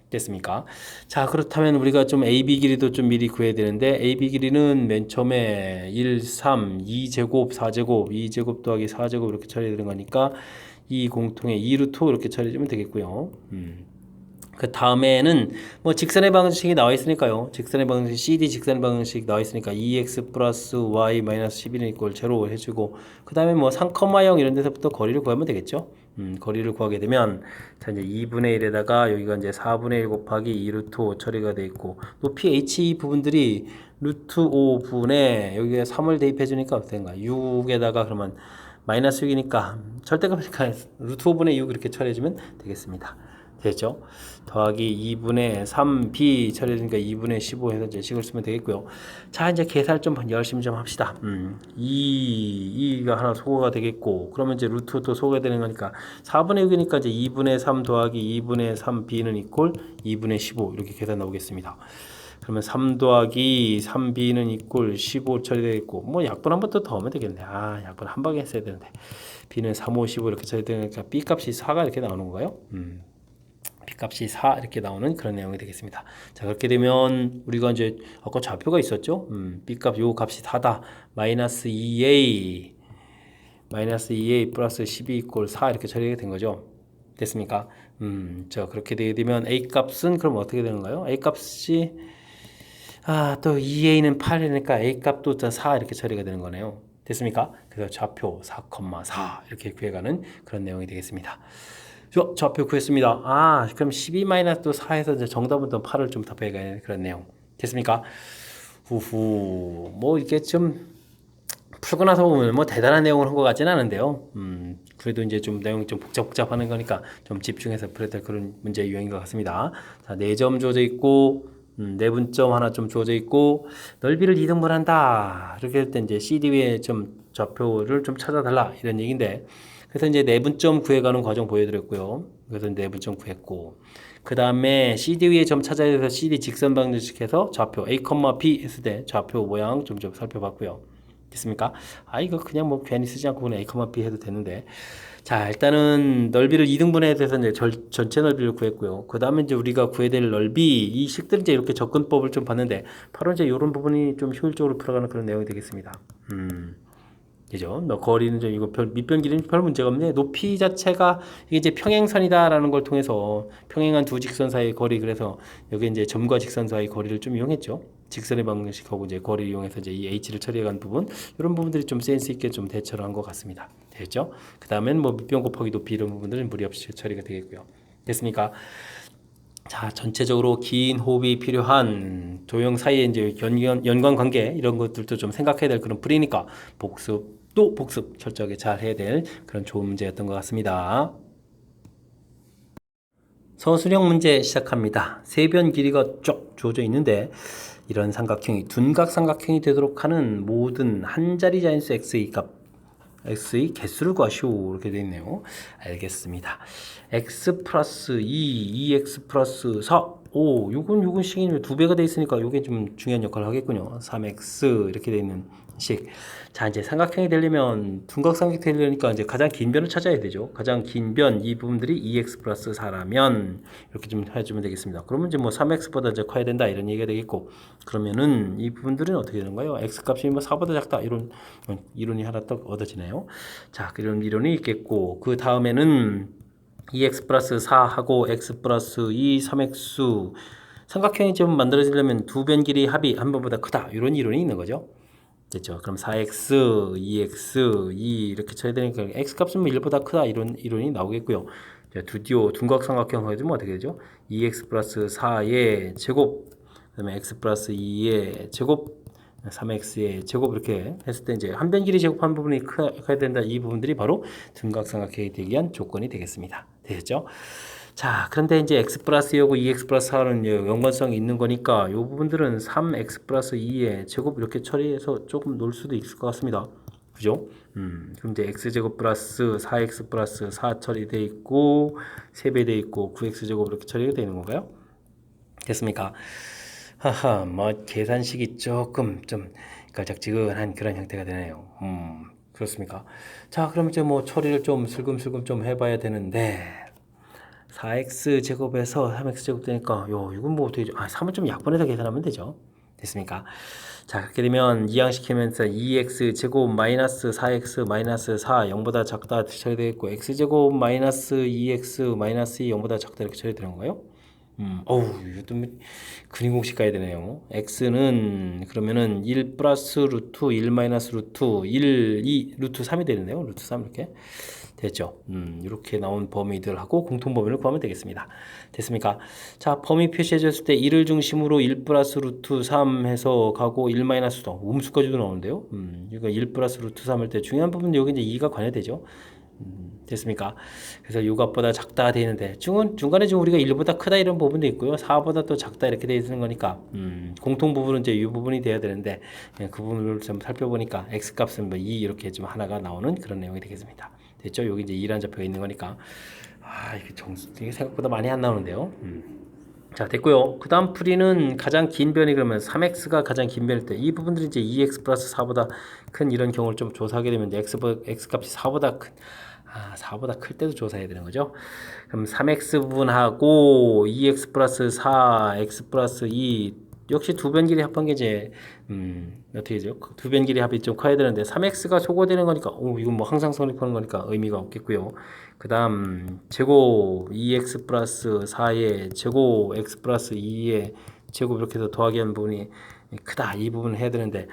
됐습니까? 자, 그렇다면 우리가 좀 AB 길이도 좀 미리 구해야 되는데 AB 길이는 맨 처음에 1, 3, 2제곱, 4제곱, 2제곱 더하기 4제곱 이렇게 처리되는 거니까 이 공통의 2루트 이렇게 처리해주면 되겠고요. 그 다음에는 뭐 직선의 방정식이 나와 있으니까요. 직선의 방정식 CD 직선의 방정식 나와 있으니까 2x 플러스 y 마이너스 11은 이꼴 제로 해주고 그 다음에 뭐 3,0 이런 데서부터 거리를 구하면 되겠죠. 거리를 구하게 되면 자 이제 2분의 1에다가 여기가 이제 4분의 1 곱하기 2루트 5 처리가 돼 있고 높이 h 부분들이 루트 5분에 여기에 3을 대입해 주니까 어떻게 되는가 6에다가 그러면 마이너스 6이니까 절대값이니까 루트 5분의 6 이렇게 처리해주면 되겠습니다. 되죠? 더하기 2분의 3b 처리되니까 2분의 15 해서 이제 식을 쓰면 되겠고요. 자, 이제 계산 좀 열심히 좀 합시다. 2가 하나 소거가 되겠고, 그러면 이제 루트 또 소거가 되는 거니까 4분의 6이니까 이제 2분의 3 더하기 2분의 3b는 이꼴 2분의 15 이렇게 계산 나오겠습니다. 그러면 3 더하기 3b는 이꼴 15 처리되겠고, 뭐 약분 한 번 더 하면 되겠네. 약분 한 방에 했어야 되는데. b는 3, 5, 15 이렇게 처리되니까 b 값이 4가 이렇게 나오는 건가요? B값이 4 이렇게 나오는 그런 내용이 되겠습니다. 자, 그렇게 되면 우리가 이제 아까 좌표가 있었죠. B값 요 값이 4다. 마이너스 2A 플러스 12 이꼴 4 이렇게 처리가 된 거죠. 됐습니까? 자, 그렇게 되게 되면 A 값은 그럼 어떻게 되는가요? A 값이 또 2A는 8이니까 A 값도 4 이렇게 처리가 되는 거네요. 됐습니까? 그래서 좌표 4,4 이렇게 구해가는 그런 내용이 되겠습니다. 좌표 구했습니다. 그럼 12-4에서 이제 정답은 또 8을 좀 더해가는 그런 내용. 됐습니까? 뭐 이게 좀 풀고 나서 보면 뭐 대단한 내용을 한 것 같지는 않은데요. 그래도 이제 좀 내용이 좀 복잡하는 거니까 좀 집중해서 풀어야 될 그런 문제 유형인 것 같습니다. 자, 4점 주어져 있고, 내분점 하나 좀 주어져 있고, 넓이를 2등분한다. 이렇게 할 때 이제 CD 위에 좀 좌표를 좀 찾아달라. 이런 얘기인데, 그래서 이제 내분점 구해가는 과정 보여드렸고요. 그래서 내분점 구했고, 그 다음에 CD 위에 점 찾아야 돼서 CD 직선 방정식해서 좌표 A, B 했을 때 좌표 모양 좀 살펴봤고요. 됐습니까? 이거 그냥 뭐 괜히 쓰지 않고 그냥 A, B 해도 되는데. 자, 일단은 넓이를 2등분해야 돼서 이제 전체 넓이를 구했고요. 그 다음에 이제 우리가 구해야 될 넓이, 이 식들 이제 이렇게 접근법을 좀 봤는데, 바로 이제 이런 부분이 좀 효율적으로 풀어가는 그런 내용이 되겠습니다. 그죠? 너 거리는 좀 이거 밑변 길이는 별 문제가 없네. 높이 자체가 이게 이제 평행선이다라는 걸 통해서 평행한 두 직선 사이의 거리, 그래서 여기 이제 점과 직선 사이의 거리를 좀 이용했죠. 직선의 방식하고 이제 거리를 이용해서 이제 이 h를 처리해간 부분, 이런 부분들이 좀 센스 있게 좀 대처를 한 것 같습니다. 됐죠? 그 다음엔 뭐 밑변 곱하기 높이 이런 부분들은 무리 없이 처리가 되겠고요. 됐습니까? 자, 전체적으로 긴 호흡이 필요한 조형 사이에 이제 연관 관계 이런 것들도 좀 생각해야 될 그런 풀이니까 복습 또 복습 철저하게 잘 해야 될 그런 좋은 문제였던 것 같습니다. 서술형 문제 시작합니다. 세변 길이가 쭉 주어져 있는데 이런 삼각형이 둔각 삼각형이 되도록 하는 모든 한 자리 자연수 x의 값 x의 개수를 구하시오 이렇게 되어 있네요. 알겠습니다. x 플러스 2, 2x 플러스 4, 요건 식이 두 배가 되어 있으니까 요게 좀 중요한 역할을 하겠군요. 3x 이렇게 되어 있는 식. 자, 이제 삼각형이 되려면 둔각 삼각형이 되려니까 이제 가장 긴 변을 찾아야 되죠. 가장 긴 변, 이 부분들이 2x 플러스 4라면 이렇게 좀 해주면 되겠습니다. 그러면 이제 뭐 3x보다 이제 커야 된다 이런 얘기가 되겠고, 그러면은 이 부분들은 어떻게 되는가요? x 값이 뭐 4보다 작다 이런 이론이 하나 딱 얻어지네요. 자, 그런 이론이 있겠고, 그 다음에는 2x 플러스 4하고 x 플러스 2, 3x 삼각형이 좀 만들어지려면 두 변 길이 합이 한 번보다 크다 이런 이론이 있는 거죠. 됐죠. 그럼 4x, 2x, 2 이렇게 쳐야 되니까 x 값은 뭐 1보다 크다 이런 이론이 나오겠고요. 드디어 둔각 삼각형 해주면 어떻게 되죠? 2x 플러스 4의 제곱, 그다음에 x 플러스 2의 제곱, 3x의 제곱 이렇게 했을 때 이제 한 변 길이 제곱한 부분이 커야 된다. 이 부분들이 바로 둔각 삼각형이 되기 위한 조건이 되겠습니다. 되겠죠? 자, 그런데 이제 x 플러스 2하고 2x 플러스 4는 연관성이 있는 거니까 이 부분들은 3x 플러스 2의 제곱 이렇게 처리해서 조금 놓을 수도 있을 것 같습니다. 그죠? 그럼 이제 x제곱 플러스 4x 플러스 4 처리되어 있고 3배 되어 있고 9x제곱 이렇게 처리가 되는 건가요? 됐습니까? 하하, 뭐 계산식이 조금 좀 걸작지근한 그런 형태가 되네요. 그렇습니까? 자, 그럼 이제 뭐 처리를 좀 슬금슬금 좀 해봐야 되는데 4x 제곱에서 3x 제곱 되니까 이건 뭐 어떻게 3을 좀 약분해서 계산하면 되죠. 됐습니까? 자, 그렇게 되면 이항시키면서 2x 제곱 마이너스 4x 마이너스 4 0보다 작다 처리되겠고 x 제곱 마이너스 2x 마이너스 2 0보다 작다 이렇게 처리되는 건가요? 이것도 근인 공식 가야 되네요. x는 그러면은 1 플러스 루트 1 마이너스 루트 1, 2 루트 3이 되는데요. 루트 3 이렇게 됐죠. 이렇게 나온 범위들하고 공통 범위를 구하면 되겠습니다. 됐습니까? 자, 범위 표시해줬을 때 1을 중심으로 1 플러스 루트 3 해서 가고 1 마이너스 2 음수까지도 나오는데요. 이거 1 플러스 루트 3 할 때 중요한 부분은 여기 이제 2가 관여되죠. 됐습니까? 그래서 요 값보다 작다 되는데 중간에 지금 우리가 1보다 크다 이런 부분도 있고요. 4보다 또 작다 이렇게 되어 있는 거니까 공통 부분은 이제 이 부분이 돼야 되는데 그 부분을 좀 살펴보니까 x 값은 뭐 2 이렇게 좀 하나가 나오는 그런 내용이 되겠습니다. 됐죠? 여기 이제 2라는 좌표가 있는 거니까 이게 생각보다 많이 안 나오는데요. 자, 됐고요. 그 다음 풀이는 가장 긴 변이 그러면 3x가 가장 긴 변일 때 이 부분들이 이제 2x 플러스 4보다 큰 이런 경우를 좀 조사하게 되면 이제 x 값이 4보다 큰 4보다 클 때도 조사해야 되는 거죠. 그럼 3x 부분하고 2x 플러스 4, x 플러스 2 역시 두 변 길이 합한 게 이제 어떻게 되죠? 두 변 길이 합이 좀 커야 되는데 3x가 소거되는 거니까 이건 뭐 항상 성립하는 거니까 의미가 없겠고요. 그 다음 제곱 2x 플러스 4의 제곱 x 플러스 2의 제곱 이렇게 해서 더하기 한 부분이 크다 이 부분을 해야 되는데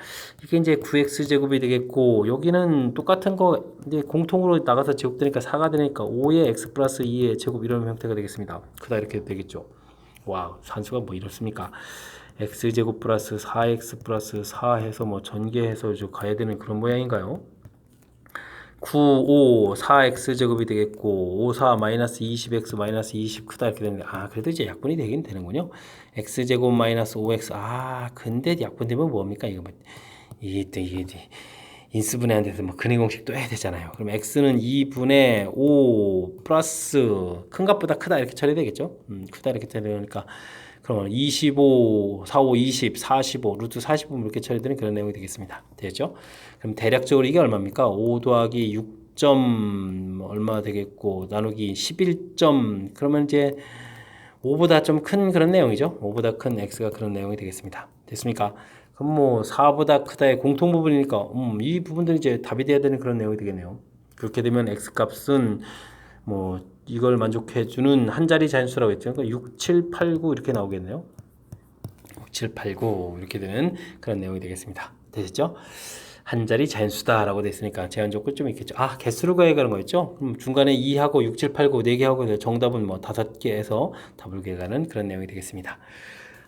이게 이제 9x 제곱이 되겠고 여기는 똑같은 거 이제 공통으로 나가서 제곱되니까 4가 되니까 5의 x 플러스 2의 제곱 이런 형태가 되겠습니다. 크다 이렇게 되겠죠. 와, 산수가 뭐 이렇습니까? x제곱 플러스 4x 플러스 4 해서 뭐 전개해서 가야 되는 그런 모양인가요? 9, 5, 4x제곱이 되겠고 5, 4 마이너스 20x 마이너스 20 크다 이렇게 되는데 그래도 이제 약분이 되긴 되는군요. x제곱 마이너스 5x 근데 약분되면 뭡니까? 이게 인수분해한 데서 뭐 근의 공식도 해야 되잖아요. 그럼 x는 2분의 5 플러스 큰 값보다 크다 이렇게 처리되겠죠. 크다 이렇게 처리되니까 그럼 25, 4, 5, 20, 45, 루트 45 이렇게 처리되는 그런 내용이 되겠습니다. 되죠? 그럼 대략적으로 이게 얼마입니까? 5 더하기 10점 얼마 되겠고 나누기 11점 그러면 이제 5보다 좀 큰 그런 내용이죠. 5보다 큰 x가 그런 내용이 되겠습니다. 됐습니까? 그럼 뭐 4보다 크다의 공통 부분이니까 이 부분들이 이제 답이 돼야 되는 그런 내용이 되겠네요. 그렇게 되면 x 값은 뭐 이걸 만족해주는 한 자리 자연수라고 했죠. 그러니까 6, 7, 8, 9 이렇게 나오겠네요. 6, 7, 8, 9 이렇게 되는 그런 내용이 되겠습니다. 되셨죠? 한 자리 자연수다라고 됐으니까 제한 조건 좀 있겠죠. 아, 개수를 구해가는 거였죠? 그럼 중간에 2하고 6, 7, 8, 9 4개 하고 정답은 뭐 5개에서 답을 구해가는 그런 내용이 되겠습니다.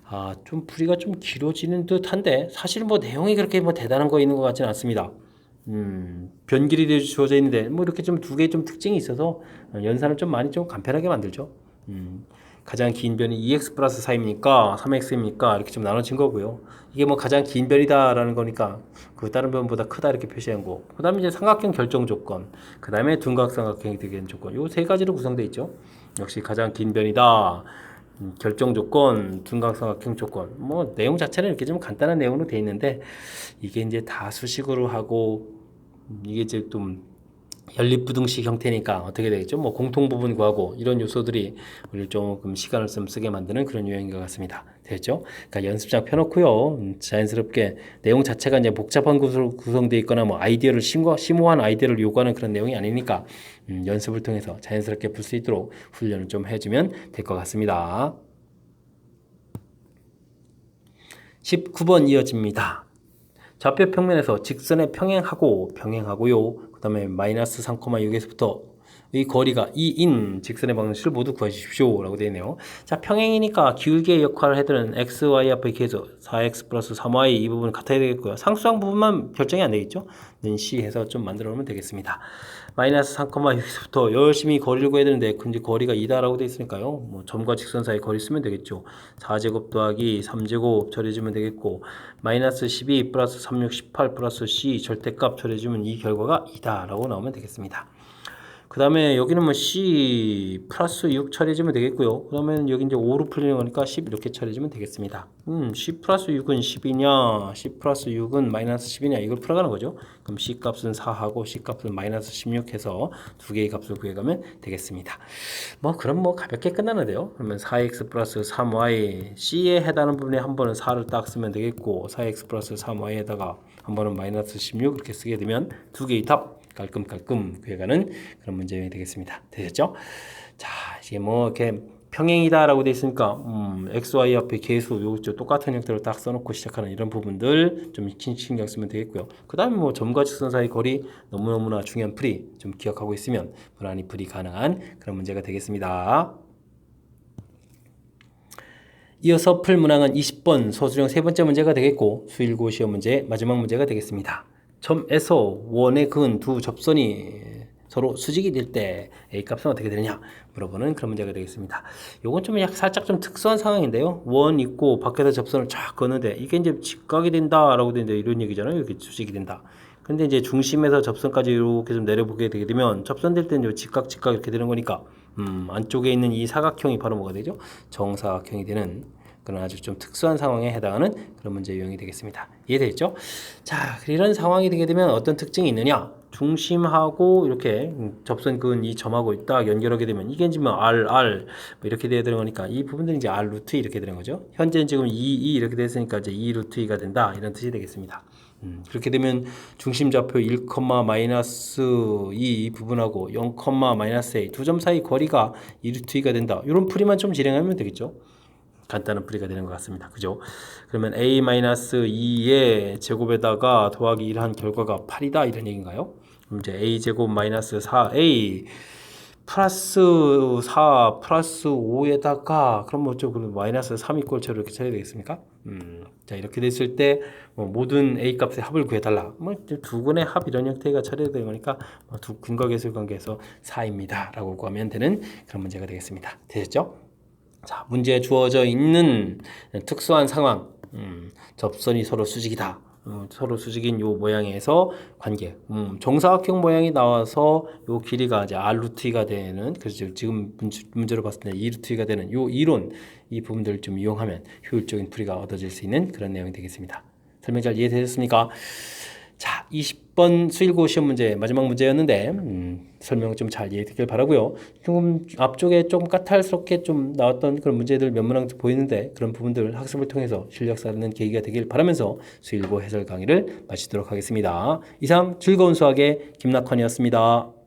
아, 좀 풀이가 좀 길어지는 듯한데 사실 뭐 내용이 그렇게 뭐 대단한 거 있는 것 같지는 않습니다. 변길이 주어져 있는데 뭐 이렇게 좀 두 개의 좀 특징이 있어서 연산을 좀 많이 좀 간편하게 만들죠. 가장 긴 변이 2x 플러스 4입니까? 3x입니까? 이렇게 좀 나눠진 거고요. 이게 뭐 가장 긴 변이다라는 거니까 그 다른 변보다 크다 이렇게 표시한 거. 그 다음에 이제 삼각형 결정 조건. 그 다음에 둔각삼각형이 되는 조건. 요 세 가지로 구성되어 있죠. 역시 가장 긴 변이다. 결정 조건, 둔각삼각형 조건. 뭐 내용 자체는 이렇게 좀 간단한 내용으로 되어 있는데 이게 이제 다 수식으로 하고 이게 이제 좀 연립부등식 형태니까 어떻게 되겠죠? 뭐 공통 부분 구하고 이런 요소들이 우리를 조금 시간을 좀 쓰게 만드는 그런 유형인 것 같습니다. 됐죠? 그러니까 연습장 펴놓고요. 자연스럽게 내용 자체가 이제 복잡한 것으로 구성되어 있거나 뭐 아이디어를 심오한 아이디어를 요구하는 그런 내용이 아니니까 연습을 통해서 자연스럽게 풀 수 있도록 훈련을 좀 해주면 될 것 같습니다. 19번 이어집니다. 좌표 평면에서 직선에 평행하고요. 그 다음에 마이너스 3,6에서부터 이 거리가 2인 직선의 방정식을 모두 구하십시오 라고 되어 있네요. 자, 평행이니까 기울기의 역할을 해드는 x, y 앞의 계수 4x 플러스 3y 이 부분은 같아야 되겠고요. 상수항 부분만 결정이 안 되겠죠. c 해서 좀 만들어 놓으면 되겠습니다. 마이너스 3,6에서부터 열심히 거리를 구해야 되는데 근데 거리가 2다라고 되어 있으니까요. 뭐 점과 직선 사이 거리 쓰면 되겠죠. 4제곱 더하기 3제곱 처리해주면 되겠고 마이너스 12 플러스 36, 18 플러스 c 절대값 처리해주면 이 결과가 2다라고 나오면 되겠습니다. 그 다음에 여기는 뭐 C 플러스 6 처리해주면 되겠고요. 그러면 여기 이제 5로 풀리는 거니까 10 이렇게 처리해주면 되겠습니다. C 플러스 6은 10이냐, C 플러스 6은 마이너스 10이냐, 이걸 풀어가는 거죠. 그럼 C 값은 4하고 C 값은 마이너스 16 해서 두 개의 값을 구해가면 되겠습니다. 그럼 가볍게 끝나는데요. 그러면 4x 플러스 3y, C에 해당하는 부분에 한 번은 4를 딱 쓰면 되겠고, 4x 플러스 3y에다가 한 번은 마이너스 16 이렇게 쓰게 되면 두 개의 답, 깔끔깔끔 구해가는 그런 문제가 되겠습니다. 되셨죠? 자, 이게 뭐 이렇게 평행이다라고 되어 있으니까 x, y 앞에 계수 요쪽 똑같은 형태로 딱 써놓고 시작하는 이런 부분들 좀 신경 쓰면 되겠고요. 그 다음에 뭐 점과 직선 사이 거리 너무너무나 중요한 풀이 좀 기억하고 있으면 무난히 풀이 가능한 그런 문제가 되겠습니다. 이어서 풀 문항은 20번 소수령 세 번째 문제가 되겠고 수일고 시험 문제 마지막 문제가 되겠습니다. 점에서 원에 그은 두 접선이 서로 수직이 될 때 A 값은 어떻게 되느냐 물어보는 그런 문제가 되겠습니다. 요건 좀 살짝 좀 특수한 상황인데요. 원 있고 밖에서 접선을 쫙 그었는데 이게 이제 직각이 된다라고 되는데 이런 얘기잖아요. 이렇게 수직이 된다. 근데 이제 중심에서 접선까지 이렇게 좀 내려보게 되게 되면 접선될 때는 직각 이렇게 되는 거니까 안쪽에 있는 이 사각형이 바로 뭐가 되죠? 정사각형이 되는 그런 아주 좀 특수한 상황에 해당하는 그런 문제 유형이 되겠습니다. 이해되겠죠? 자, 이런 상황이 되게 되면 어떤 특징이 있느냐? 중심하고 이렇게 접선 그은 이 점하고 딱 연결하게 되면 이게 이제 뭐 R 이렇게 돼야 되는 거니까 이 부분들이 이제 R 루트 이렇게 되는 거죠. 현재는 지금 2 이렇게 됐으니까 이제 2 루트 2가 된다 이런 뜻이 되겠습니다. 그렇게 되면 중심 좌표 1, 마이너스 2 부분하고 0, 마이너스 A 두 점 사이 거리가 2 루트 2가 된다. 이런 풀이만 좀 진행하면 되겠죠. 간단한 풀이가 되는 것 같습니다. 그죠? 그러면 a-2의 제곱에다가 더하기 1 한 결과가 8이다 이런 얘기인가요? 그럼 이제 a제곱 마이너스 4a 플러스 4 플러스 5에다가 그럼 뭐죠? 그럼 마이너스 3 꼴처럼 이렇게 처리해야 되겠습니까? 자, 이렇게 됐을 때 모든 a 값의 합을 구해달라. 두 근의 합 이런 형태가 처리해야 되는 거니까 두 근각예술 관계에서 4입니다. 라고 구하면 되는 그런 문제가 되겠습니다. 되셨죠? 자, 문제에 주어져 있는 특수한 상황, 접선이 서로 수직이다. 서로 수직인 요 모양에서 관계, 정사각형 모양이 나와서 요 길이가 이제 R 루트 2가 되는, 그래서 지금 문제로 봤을 때 2 루트 2가 되는 요 이론, 이 부분들을 좀 이용하면 효율적인 풀이가 얻어질 수 있는 그런 내용이 되겠습니다. 설명 잘 이해되셨습니까? 자, 20번 수일고 시험 문제 마지막 문제였는데 설명 좀 잘 이해되길 바라고요. 조금 앞쪽에 좀 까탈스럽게 좀 나왔던 그런 문제들 몇 문항 보이는데 그런 부분들 학습을 통해서 실력 쌓는 계기가 되길 바라면서 수일고 해설 강의를 마치도록 하겠습니다. 이상 즐거운 수학의 김낙헌이었습니다.